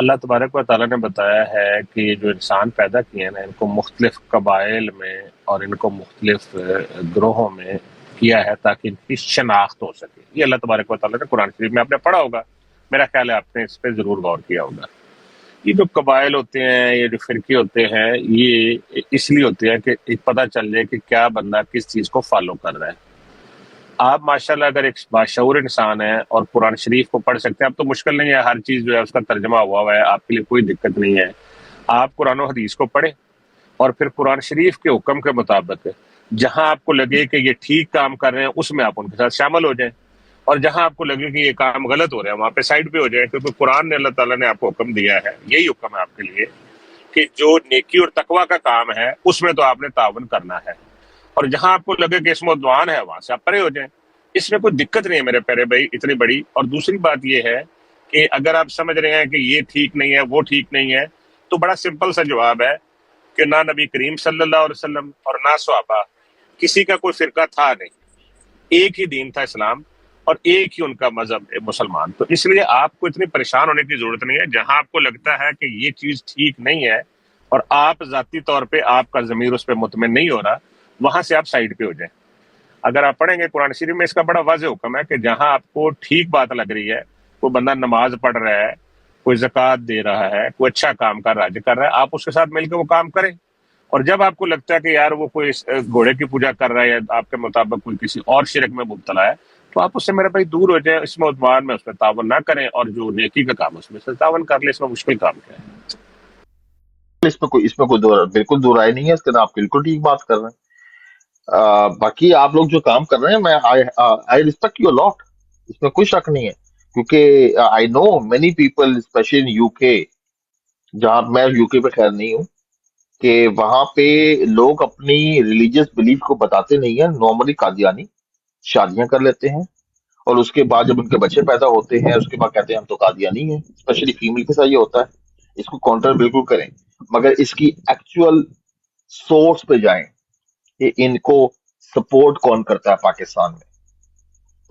اللہ تبارک و تعالیٰ نے بتایا ہے کہ یہ جو انسان پیدا کیے ہیں نا، ان کو مختلف قبائل میں اور ان کو مختلف گروہوں میں کیا ہے تاکہ ان کی شناخت ہو سکے. یہ اللہ تبارک و تعالیٰ نے قرآن شریف میں آپ نے پڑھا ہوگا، میرا خیال ہے آپ نے اس پہ ضرور غور کیا ہوگا. یہ جو قبائل ہوتے ہیں، یہ جو فرقے ہوتے ہیں، یہ اس لیے ہوتے ہیں کہ پتہ چل جائے کہ کیا بندہ کس چیز کو فالو کر رہا ہے. آپ ماشاءاللہ اگر ایک باشعور انسان ہے اور قرآن شریف کو پڑھ سکتے ہیں، اب تو مشکل نہیں ہے، ہر چیز جو ہے اس کا ترجمہ ہوا ہے، آپ کے لیے کوئی دقت نہیں ہے. آپ قرآن و حدیث کو پڑھیں اور پھر قرآن شریف کے حکم کے مطابق جہاں آپ کو لگے کہ یہ ٹھیک کام کر رہے ہیں اس میں آپ ان کے ساتھ شامل ہو جائیں، اور جہاں آپ کو لگے کہ یہ کام غلط ہو رہا ہے وہاں پہ سائڈ پہ ہو جائیں، کیونکہ قرآن نے، اللہ تعالیٰ نے آپ کو حکم دیا ہے، یہی حکم ہے آپ کے لیے کہ جو نیکی اور تقوی کا کام ہے اس میں تو آپ نے تعاون کرنا ہے، اور جہاں آپ کو لگے کہ اس میں عدوان ہے وہاں سے آپ پرے ہو جائیں. اس میں کوئی دقت نہیں ہے میرے پیارے بھائی اتنی بڑی. اور دوسری بات یہ ہے کہ اگر آپ سمجھ رہے ہیں کہ یہ ٹھیک نہیں ہے وہ ٹھیک نہیں ہے، تو بڑا سمپل سا جواب ہے کہ نہ نبی کریم صلی اللہ علیہ وسلم اور نہ صحابہ کسی کا کوئی فرقہ تھا نہیں، ایک ہی دین تھا اسلام، اور ایک ہی ان کا مذہب ہے مسلمان. تو اس لیے آپ کو اتنی پریشان ہونے کی ضرورت نہیں ہے. جہاں آپ کو لگتا ہے کہ یہ چیز ٹھیک نہیں ہے اور آپ ذاتی طور پہ آپ کا ضمیر اس پہ مطمئن نہیں ہو رہا، وہاں سے آپ سائڈ پہ ہو جائیں. اگر آپ پڑھیں گے قرآن شریف میں اس کا بڑا واضح حکم ہے کہ جہاں آپ کو ٹھیک بات لگ رہی ہے، کوئی بندہ نماز پڑھ رہا ہے، کوئی زکوٰۃ دے رہا ہے، کوئی اچھا کام کر رہا ہے، آپ اس کے ساتھ مل کے وہ کام کریں. اور جب آپ کو لگتا ہے کہ یار وہ کوئی گھوڑے کی پوجا کر رہا ہے یا آپ کے مطابق کوئی کسی اور شرک میں مبتلا ہے، تو آپ اس سے میرے بھائی دور ہو جائیں. اس میں عدوان میں اس میں تعاون نہ کریں، اور جو نیکی کا کام ہے اس میں سے تعاون کر لیں. اس میں مشکل کام کیا ہے؟ اس میں کوئی بالکل دو رائے نہیں ہے، اس کے آپ بالکل ٹھیک بات کر رہے ہیں. باقی آپ لوگ جو کام کر رہے ہیں، میں آئی ریسپیکٹ یو لاٹ، اس میں کوئی شک نہیں ہے. کیونکہ I know many people specially in U K, جہاں میں یو کے پہ خیر نہیں ہوں، کہ وہاں پہ لوگ اپنی ریلیجیس بلیف کو بتاتے نہیں ہیں. نارملی قادیانی شادیاں کر لیتے ہیں، اور اس کے بعد جب ان کے بچے پیدا ہوتے ہیں اس کے بعد کہتے ہیں ہم تو قادیانی ہیں. اسپیشلی فیمل کے ساتھ یہ ہوتا ہے. اس کو کاؤنٹر بالکل کریں، مگر اس کی ایکچوئل سورس پہ جائیں کہ ان کو سپورٹ کون کرتا ہے پاکستان میں،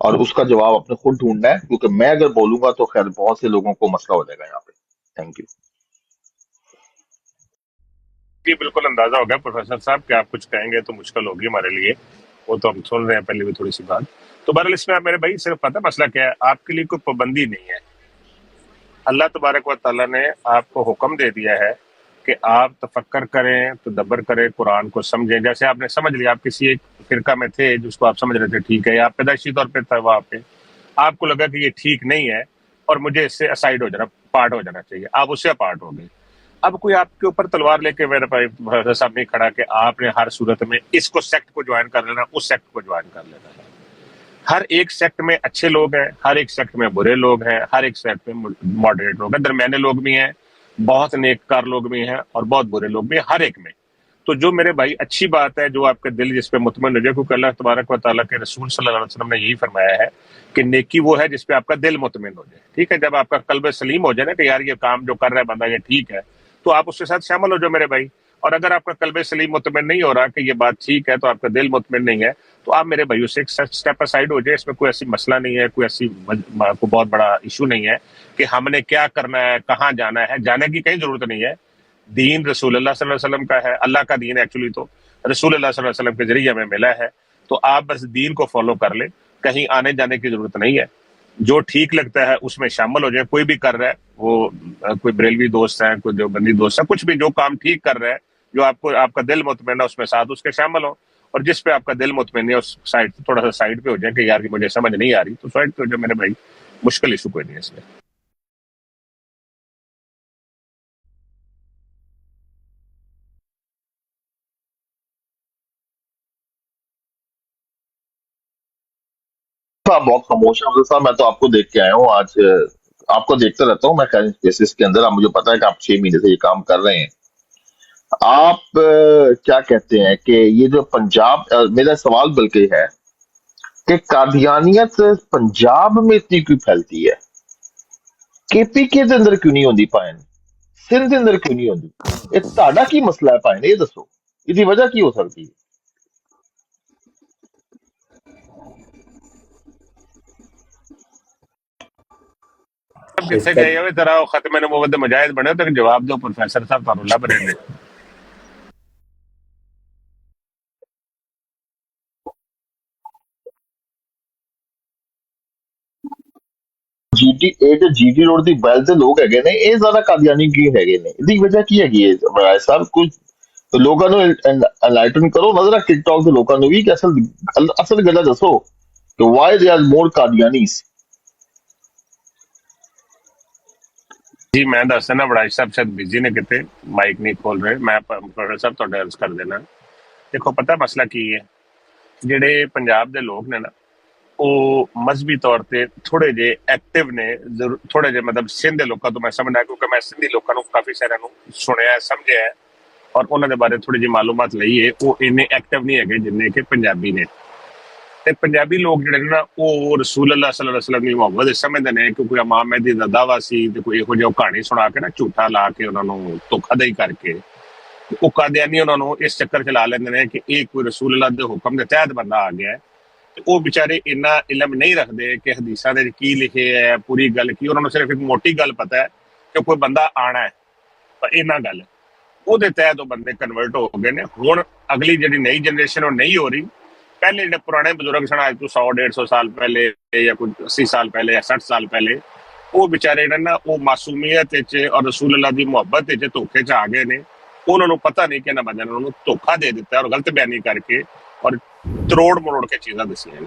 اور اس کا جواب اپنے خود ڈھونڈنا ہے. کیونکہ میں اگر بولوں گا تو خیر بہت سے لوگوں کو مسئلہ ہو جائے گا یہاں پہ. Thank you. جی بالکل اندازہ ہو گیا پروفیسر صاحب کہ آپ کچھ کہیں گے تو مشکل ہوگی ہمارے لیے، وہ تو ہم سن رہے ہیں پہلے بھی تھوڑی سی بات. تو بہرحال اس میں آپ میرے بھائی صرف پتہ مسئلہ کیا ہے، آپ کے لیے کوئی پابندی نہیں ہے. اللہ تبارک و تعالیٰ نے آپ کو حکم دے دیا ہے کہ آپ تفکر کریں، تدبر کریں، قرآن کو سمجھیں. جیسے آپ نے سمجھ لیا، آپ کسی ایک فرقہ میں تھے جس کو آپ سمجھ رہے تھے ٹھیک ہے، یا آپ پیدائشی طور پہ تھا وہاں پہ، آپ کو لگا کہ یہ ٹھیک نہیں ہے اور مجھے اس سے اسائڈ ہو جانا، پارٹ ہو جانا چاہیے، آپ اس سے پارٹ ہو گئے. اب کوئی آپ کے اوپر تلوار لے کے میرے بھائی صاحب نہیں کھڑا کہ آپ نے ہر صورت میں اس کو سیکٹ کو جوائن کر لینا، اس سیکٹ کو جوائن کر لینا ہے. ہر ایک سیکٹ میں اچھے لوگ ہیں، ہر ایک سیکٹ میں برے لوگ ہیں، ہر ایک سیکٹ میں ماڈریٹ لوگ ہیں، درمیانے لوگ بھی ہیں، بہت نیک کار لوگ بھی ہیں، اور بہت برے لوگ بھی ہیں، ہر ایک میں. تو جو میرے بھائی اچھی بات ہے، جو آپ کا دل جس پہ مطمئن ہو جائے، کیونکہ اللہ تبارک و تعالیٰ کے رسول صلی اللہ علیہ وسلم نے یہی فرمایا ہے کہ نیکی وہ ہے جس پہ آپ کا دل مطمئن ہو جائے. ٹھیک ہے، جب آپ کا قلب سلیم ہو جائے نا کہ یار یہ کام جو کر رہا ہے بندہ یہ ٹھیک ہے، تو آپ اس کے ساتھ شامل ہو جاؤ میرے بھائی. اور اگر آپ کا قلب سلیم مطمئن نہیں ہو رہا کہ یہ بات ٹھیک ہے، تو آپ کا دل مطمئن نہیں ہے، تو آپ میرے بھائیوں سے ایک اسٹیپ اسائڈ ہو جائے. اس میں کوئی ایسی مسئلہ نہیں ہے، کوئی ایسی کوئی بہت بڑا ایشو نہیں ہے کہ ہم نے کیا کرنا ہے، کہاں جانا ہے. جانے کی کہیں ضرورت نہیں ہے. دین رسول اللہ صلی اللہ علیہ وسلم کا ہے، اللہ کا دین ایکچولی تو رسول اللہ صلی اللہ علیہ وسلم کے ذریعے ہمیں ملا ہے. تو آپ بس دین کو فالو کر لیں، کہیں آنے جانے کی ضرورت نہیں ہے. جو ٹھیک لگتا ہے اس میں شامل ہو جائے. کوئی بھی کر رہا ہے، وہ کوئی بریلوی دوست ہے، کوئی دیوبندی دوست ہے، کچھ بھی جو کام ٹھیک کر رہا ہے، جو آپ کو آپ کا دل مطمئن ہے اس میں ساتھ اس کے شامل ہو. اور جس پہ آپ کا دل مطمئن ہے اس سائڈ تھوڑا سا سائڈ پہ ہو جائے کہ یار مجھے سمجھ نہیں آ رہی، تو سائڈ پہ ہو جائے میرے بھائی. مشکل ایشو کوئی نہیں ہے اس میں. آپ بہت خاموش ہیں افضل صاحب. میں تو آپ کو دیکھ کے آیا ہوں آج. آپ کو دیکھتا رہتا ہوں میں خیر بیسس کے اندر. آپ مجھے پتا ہے کہ آپ 6 مہینے سے یہ کام کر رہے ہیں. آپ کیا کہتے ہیں کہ یہ جو پنجاب، میرا سوال بلکہ ہے کہ قادیانیت پنجاب میں اتنی کیوں پھیلتی ہے؟ کے پی کے دے اندر کیوں نہیں ہوندی پائن؟ سندھ دے اندر کیوں نہیں ہوندی؟ یہ تہاڈا کی مسئلہ ہے پائن؟ یہ دسو اس کی وجہ کی ہو سکتی ہے؟ کتنے گئے ہوئے ذرا ختم نبوت مجاہد بنے تو جواب دو پروفیسر صاحب تھانوں لب رہے نے GTA ਤੇ GT ਰੋਡ ਦੀ ਬੈਲ ਦੇ ਲੋਕ ਹੈਗੇ ਨੇ, ਇਹ ਜ਼ਿਆਦਾ ਕਾਦੀਆਨੀ ਕਿਉਂ ਹੈਗੇ ਨੇ? ਇਹਦੀ ਵਜ੍ਹਾ ਕੀ ਹੈਗੀ ਹੈ ਰਾਏ ਸਾਹਿਬ? ਕੁਝ ਲੋਕਾਂ ਨੂੰ ਐਨਲਾਈਟਨ ਕਰੋ, ਨਜ਼ਰ ਰੱਖ ਟਿਕਟੌਕ ਦੇ ਲੋਕਾਂ ਨੂੰ ਵੀ ਕਿ ਅਸਲ ਗੱਲਾਂ ਦੱਸੋ ਕਿ ਵਾਈ ਦੇ ਆਰ ਮੋਰ ਕਾਦੀਆਨੀਸ। ਜੀ ਮੈਂ ਦੱਸ ਦੇਣਾ, ਵੜਾਈ ਸਾਹਿਬ ਸ਼ਾਇਦ ਬਿਜ਼ੀ ਨੇ, ਕਿਤੇ ਮਾਈਕ ਨਹੀਂ ਖੋਲ ਰਹੇ। ਮੈਂ ਪ੍ਰੋਫੈਸਰ ਸਾਹਿਬ ਤੁਹਾਡੇ ਅਰਜ਼ ਕਰ ਦੇਣਾ। ਦੇਖੋ ਪਤਾ ਮਸਲਾ ਕੀ ਹੈ, ਜਿਹੜੇ ਪੰਜਾਬ ਦੇ ਲੋਕ ਨੇ ਨਾ ਉਹ ਮਜ਼ਹਬੀ ਤੌਰ ਤੇ ਥੋੜੇ ਜਿਹੇ ਐਕਟਿਵ ਨੇ, ਥੋੜੇ ਜਿਹੇ ਮਤਲਬ ਸਿੰਧ ਦੇ ਲੋਕਾਂ ਤੋਂ ਮੈਂ ਸਮਝਦਾ, ਕਿਉਂਕਿ ਮੈਂ ਸਿੰਧੀ ਲੋਕਾਂ ਨੂੰ ਕਾਫੀ ਸਾਰਿਆਂ ਨੂੰ ਸੁਣਿਆ ਸਮਝਿਆ ਔਰ ਉਹਨਾਂ ਦੇ ਬਾਰੇ ਥੋੜੀ ਜਿਹੀ ਮਾਲੂਮਾਤ ਲਈ ਹੈ। ਉਹ ਇੰਨੇ ਐਕਟਿਵ ਨਹੀਂ ਹੈਗੇ ਜਿੰਨੇ ਕਿ ਪੰਜਾਬੀ ਨੇ। ਤੇ ਪੰਜਾਬੀ ਲੋਕ ਜਿਹੜੇ ਨੇ ਨਾ ਉਹ ਰਸੂਲ ਅੱਲਾਹ ਸੱਲੱਲਾਹੁ ਅਲੈਹਿ ਵਸੱਲਮ ਦੀ ਮੁਹੱਬਤ ਸਮਝਦੇ ਨੇ ਕਿ ਕੋਈ ਇਮਾਮ ਮਹਿਦੀ ਦਾ ਦਾਵਾ ਸੀ ਤੇ ਕੋਈ ਇਹੋ ਜਿਹੀ ਕਹਾਣੀ ਸੁਣਾ ਕੇ ਨਾ ਝੂਠਾ ਲਾ ਕੇ ਉਹਨਾਂ ਨੂੰ ਧੋਖਾਧੜੀ ਕਰਕੇ ਉਹ ਕਾਦੀਆਨੀ ਉਹਨਾਂ ਨੂੰ ਇਸ ਚੱਕਰ 'ਚ ਲਾ ਲੈਂਦੇ ਨੇ ਕਿ ਇਹ ਕੋਈ ਰਸੂਲ ਅੱਲਾਹ ਦੇ ਹੁਕਮ ਦੇ ਤਹਿਤ ਬੰਦਾ ਆ ਗਿਆ। ਤੇ ਉਹ ਵਿਚਾਰੇ ਇੰਨਾ ਇਲਮ ਨਹੀਂ ਰੱਖਦੇ ਕਿ ਹਦੀਸਾਂ ਦੇ ਕੀ ਲਿਖੇ ਹੈ, ਪੂਰੀ ਗੱਲ ਕੀ। ਉਹਨਾਂ ਨੂੰ ਸਿਰਫ ਇੱਕ ਮੋਟੀ ਗੱਲ ਪਤਾ ਹੈ ਕਿ ਕੋਈ ਬੰਦਾ ਆਣਾ ਹੈ, ਪਰ ਇੰਨਾ ਗੱਲ ਉਹਦੇ ਤਹਿਤ ਉਹ ਬੰਦੇ ਕਨਵਰਟ ਹੋ ਗਏ ਨੇ। ਹੁਣ ਅਗਲੀ ਜਿਹੜੀ ਨਈ ਜਨਰੇਸ਼ਨ ਉਹ ਨਹੀਂ ਹੋ ਰਹੀ। ਪਹਿਲੇ ਜਿਹੜੇ ਪੁਰਾਣੇ ਬਜ਼ੁਰਗ ਸਨ, ਅੱਜ ਤੋਂ 100-150 ਸਾਲ ਪਹਿਲੇ ਜਾਂ ਕੋਈ 80 ਸਾਲ ਪਹਿਲੇ ਜਾਂ 60 ਸਾਲ ਪਹਿਲੇ, ਉਹ ਵਿਚਾਰੇ ਜਿਹੜੇ ਨਾ ਉਹ ਮਾਸੂਮੀਅਤ ਵਿੱਚ ਔਰ ਰਸੂਲ ਅੱਲਾਹ ਦੀ ਮੁਹੱਬਤ ਵਿੱਚ ਧੋਖੇ 'ਚ ਆ ਗਏ ਨੇ। ਉਹਨਾਂ ਨੂੰ ਪਤਾ ਨਹੀਂ ਕਿ ਇਹਨਾਂ ਬੰਦਿਆਂ ਨੇ ਉਹਨਾਂ ਨੂੰ ਧੋਖਾ ਦੇ ਦਿੱਤਾ ਔਰ ਗਲਤ ਬਿਆਨੀ ਕਰਕੇ ਔਰ ਤਰੋੜ ਮਰੋੜ ਕੇ ਚੀਜ਼ਾਂ ਦੱਸੀਆਂ ਨੇ।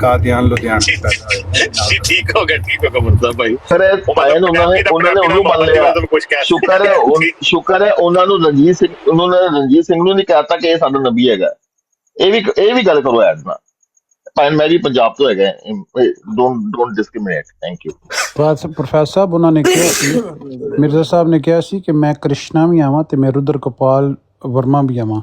ਕਾਦੀਆਨ ਲੁਧਿਆਣਾ ਪੈਦਾ ਹੋਏ। ਠੀਕ ਹੋ ਗਿਆ ਮਿਰਜ਼ਾ ਭਾਈ। ਫਿਰ ਉਹਨਾਂ ਨੇ ਉਹਨੂੰ ਮੰਨ ਲਿਆ। ਸ਼ੁਕਰ ਹੈ ਉਹਨਾਂ ਨੂੰ ਰਣਜੀਤ ਸਿੰਘ ਨੂੰ ਨਹੀਂ ਕਹਿਤਾ ਕਿ ਇਹ ਸਾਡਾ ਨਬੀ ਹੈਗਾ। ਇਹ ਵੀ ਗੱਲ ਕਰੋ ਐਡ ਨਾਲ। ਭਾਵੇਂ ਮੈਂ ਵੀ ਪੰਜਾਬ ਤੋਂ ਹੈਗਾ। Don't discriminate. Thank you. Professor ਸਾਹਿਬ ਉਹਨਾਂ ਨੇ ਕਿਹਾ, ਮਿਰਜ਼ਾ ਸਾਹਿਬ ਨੇ ਕਿਹਾ ਸੀ ਕਿ ਮੈਂ ਕ੍ਰਿਸ਼ਨਾ ਵੀ ਆਵਾਂ ਤੇ ਮੈਂ ਰੁਦਰ ਗੋਪਾਲ ਵਰਮਾ ਵੀ ਆਵਾਂ।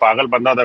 ਪਾਗਲ ਬੰਦਾ ਦਾ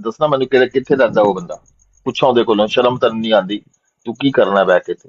ਦੱਸਣਾ ਮੈਨੂੰ ਕਿੱਥੇ ਰਹਿੰਦਾ ਉਹ ਬੰਦਾ, ਪੁੱਛਾਂ ਉਹਦੇ ਕੋਲੋਂ। ਸ਼ਰਮ ਤਾਂ ਨਹੀਂ ਆਉਂਦੀ? ਤੂੰ ਕੀ ਕਰਨਾ ਬੈ ਕੇ ਇੱਥੇ?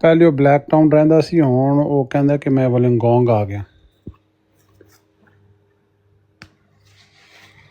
ਪਹਿਲੇ ਉਹ ਬਲੈਕ ਟਾਊਨ ਰਹਿੰਦਾ ਸੀ, ਹੁਣ ਉਹ ਕਹਿੰਦਾ ਕਿ ਮੈਂ ਵਲਿੰਗੋਂਗ ਆ ਗਿਆ।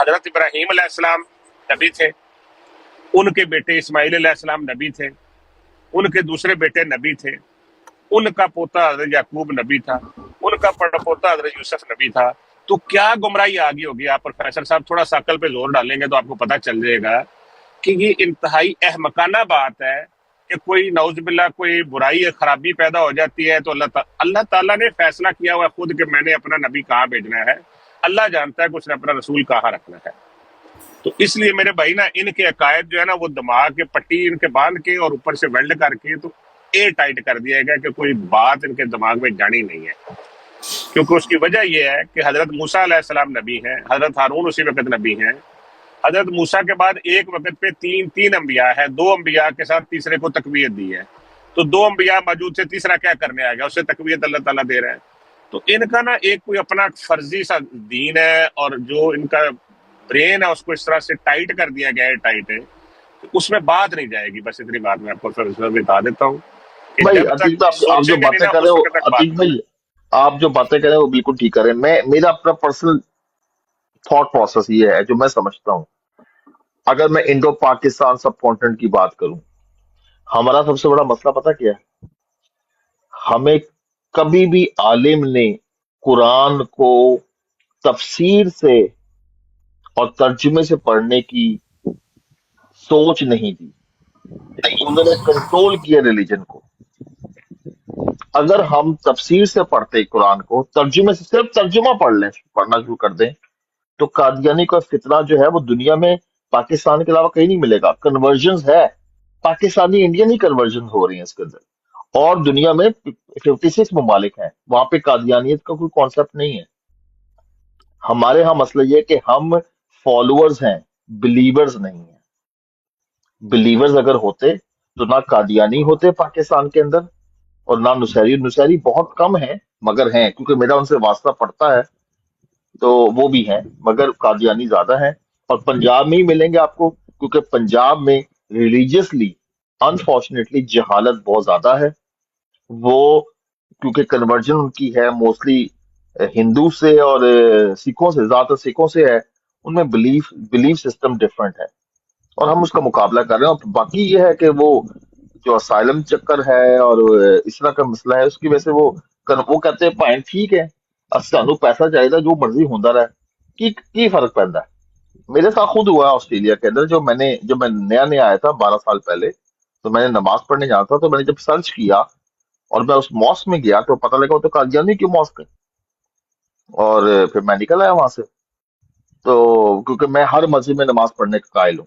حضرت ابراہیم علیہ السلام نبی تھے، ان کے بیٹے اسماعیل علیہ السلام نبی تھے، ان کے دوسرے بیٹے نبی تھے، ان کا پوتا حضرت یعقوب نبی تھا، ان کا پوتا حضرت یوسف نبی تھا. تو کیا گمراہی آگی ہوگی؟ آپ پروفیسر صاحب تھوڑا سا عقل پہ زور ڈالیں گے تو آپ کو پتہ چل جائے گا کہ یہ انتہائی احمقانہ بات ہے کہ کوئی نعوذ باللہ کوئی برائی خرابی پیدا ہو جاتی ہے تو اللہ تعالیٰ نے فیصلہ کیا ہوا ہے خود کہ میں نے اپنا نبی کہاں بھیجنا ہے. اللہ جانتا ہے کہ اس نے اپنا رسول کہاں رکھنا ہے. تو اس لیے میرے بھائی نا ان کے عقائد جو ہے نا وہ دماغ کے پٹی ان کے باندھ کے اور اوپر سے ویلڈ کر کے تو ایر ٹائٹ کر دیا گیا کہ کوئی بات ان کے دماغ میں جانی نہیں ہے. کیونکہ اس کی وجہ یہ ہے کہ حضرت موسیٰ علیہ السلام نبی ہیں، حضرت ہارون اسی وقت نبی ہیں. حضرت موسیٰ کے بعد ایک وقت پہ تین انبیاء ہیں، 2 انبیاء کے ساتھ تیسرے کو تقویت دی ہے. تو 2 انبیاء موجود سے تیسرا کیا کرنے آ گیا؟ اسے تقویت اللہ تعالیٰ دے رہے ہیں. تو ان کا نا ایک کوئی اپنا فرضی سا دین ہے اور جو ان کا برین ہے اس کو اس طرح سے ٹائٹ کر دیا گیا ہے، ٹائٹ ہے، تو اس میں بات نہیں جائے گی. بس اتنی بات میں آپ کو بتا دیتا ہوں کہ بھائی جب عتیق تک آپ جو سوچیں گے نہیں باتیں نا کر رہے اس ہو، وقت تک بات عتیق بھائی آپ جو باتیں کر رہے ہیں وہ بالکل ٹھیک کر رہے ہیں. میرا اپنا پرسنل تھاٹ پروسیس یہ ہے جو میں سمجھتا ہوں. اگر میں انڈو پاکستان سب کانٹیننٹ کی بات کروں، ہمارا سب سے بڑا مسئلہ پتہ کیا ہے؟ ہمیں کبھی بھی عالم نے قرآن کو تفسیر سے اور ترجمے سے پڑھنے کی سوچ نہیں دی. انہوں نے کنٹرول کیا ریلیجن کو. اگر ہم تفسیر سے پڑھتے قرآن کو، ترجمے سے صرف ترجمہ پڑھنا شروع کر دیں تو قادیانی کا فتنہ جو ہے وہ دنیا میں پاکستان کے علاوہ کہیں نہیں ملے گا. کنورژنز ہے، پاکستانی انڈین ہی کنورژن ہو رہی ہیں اس کے اندر، اور دنیا میں 56 ممالک ہیں، وہاں پہ قادیانیت کا کوئی کانسیپٹ نہیں ہے. ہمارے ہاں مسئلہ یہ ہے کہ ہم فالوورز ہیں، بلیورز نہیں ہیں. بلیورز اگر ہوتے تو نہ قادیانی ہوتے پاکستان کے اندر اور نہ نصیری بہت کم ہیں مگر ہیں، کیونکہ میرا ان سے واسطہ پڑتا ہے تو وہ بھی ہیں، مگر قادیانی زیادہ ہیں. اور پنجاب میں ہی ملیں گے آپ کو، کیونکہ پنجاب میں ریلیجیسلی انفارچونیٹلی جہالت بہت زیادہ ہے. وہ کیونکہ کنورژن ان کی ہے موسٹلی ہندو سے اور سکھوں سے، زیادہ تر سکھوں سے ہے، ان میں بلیف سسٹم ڈفرینٹ ہے اور ہم اس کا مقابلہ کر رہے ہیں. اور باقی یہ ہے کہ وہ جو اسائلم چکر ہے اور اس طرح کا مسئلہ ہے، اس کی وجہ سے وہ کہتے ہیں پوائنٹ ٹھیک ہے، سانو پیسہ چاہیے جو مرضی ہوندا رہے، کی فرق پہنتا ہے. میرے ساتھ خود ہوا آسٹریلیا کے اندر، جب میں نیا آیا تھا 12 سال پہلے، تو میں نے نماز پڑھنے جانا تھا. تو میں نے جب سرچ کیا اور میں اس ماسک میں گیا تو پتہ لگا وہ تو قادیانی کی ماسک ہے، اور پھر میں نکل آیا وہاں سے. تو کیونکہ میں ہر مسجد میں نماز پڑھنے کا قائل ہوں،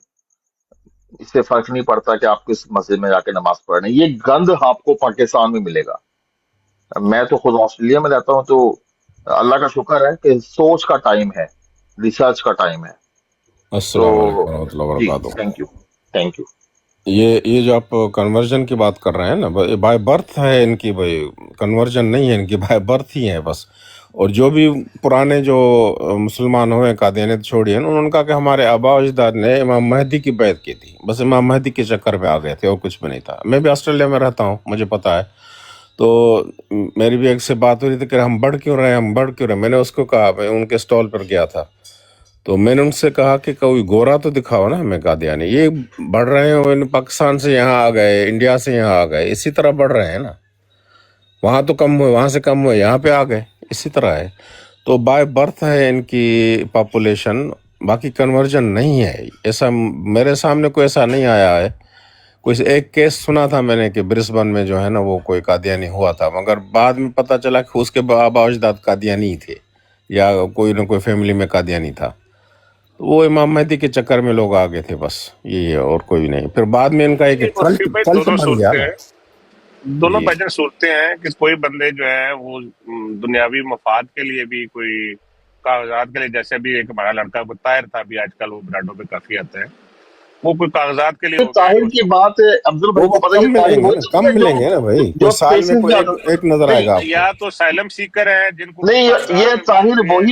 اس سے فرق نہیں پڑتا کہ آپ کس مسجد میں جا کے نماز پڑھ رہے ہیں. یہ گند آپ کو پاکستان میں ملے گا. میں تو خود آسٹریلیا میں رہتا ہوں، تو اللہ کا شکر ہے کہ سوچ کا ٹائم ہے، ریسرچ کا ٹائم ہے. السلام علیکم ورحمۃ اللہ جی وبرکاتہ. Thank you. یہ جو آپ کنورژن کی بات کر رہے ہیں نا، بائی برتھ ہے ان کی، بھائی کنورژن نہیں ہے ان کی، بائی برتھ ہی ہے بس. اور جو بھی پرانے جو مسلمان ہوئے قادیانیت چھوڑی ہے، انہوں نے کہا کہ ہمارے آبا و اجداد نے امام مہدی کی بیعت کی تھی، بس امام مہدی کے چکر میں آ گئے تھے اور کچھ بھی نہیں تھا. میں بھی آسٹریلیا میں رہتا ہوں، مجھے پتا ہے. تو میری بھی ایک سے بات ہو رہی تھی کہ ہم بڑھ کیوں رہے. میں نے اس کو کہا، میں ان کے اسٹال پر گیا تھا تو میں نے ان سے کہا کہ کوئی گورا تو دکھاؤ نا ہمیں قادیانی. یہ بڑھ رہے ہیں، پاکستان سے یہاں آ گئے، انڈیا سے یہاں آ گئے، اسی طرح بڑھ رہے ہیں نا. وہاں تو کم ہوئے، وہاں سے کم ہوئے، یہاں پہ آ گئے، اسی طرح ہے. تو بائی برتھ ہے ان کی پاپولیشن، باقی کنورژن نہیں ہے. ایسا میرے سامنے کوئی ایسا نہیں آیا ہے. کوئی ایک کیس سنا تھا میں نے کہ برسبن میں جو ہے نا وہ کوئی قادیانی ہوا تھا، مگر بعد میں پتہ چلا کہ اس کے آبا و اجداد قادیانی ہی تھے یا کوئی نہ کوئی فیملی میں قادیانی تھا. وہ امام مہدی کے چکر میں لوگ آگے تھے، بس یہی ہے اور کوئی نہیں. پھر بعد میں ان کا ایک کلٹ بن گیا نا. دونوں جی بھائی صورتیں ہیں کہ کوئی بندے جو ہیں وہ دنیاوی مفاد کے لیے بھی، کوئی کاغذات کے لیے، جیسے بھی ایک ہمارا لڑکا وہ طاہر تھا، بھی آج کل وہ برانڈوں پہ کافی آتے ہیں، وہ کوئی کاغذات کے لیے ہو گیا طاہر کی بات افضل بھائی کو پتہ کم ہے، طاہر ملیں گے وہ نا، نہیں کم ہے ملیں گے نا بھائی. جو کوئی سال میں پیسز کوئی زیادہ ایک نظر آئے گا آپ کو. یا تو سائلم سیکر ہیں جن کو نہیں. کاغذات یہ میں طاہر وہی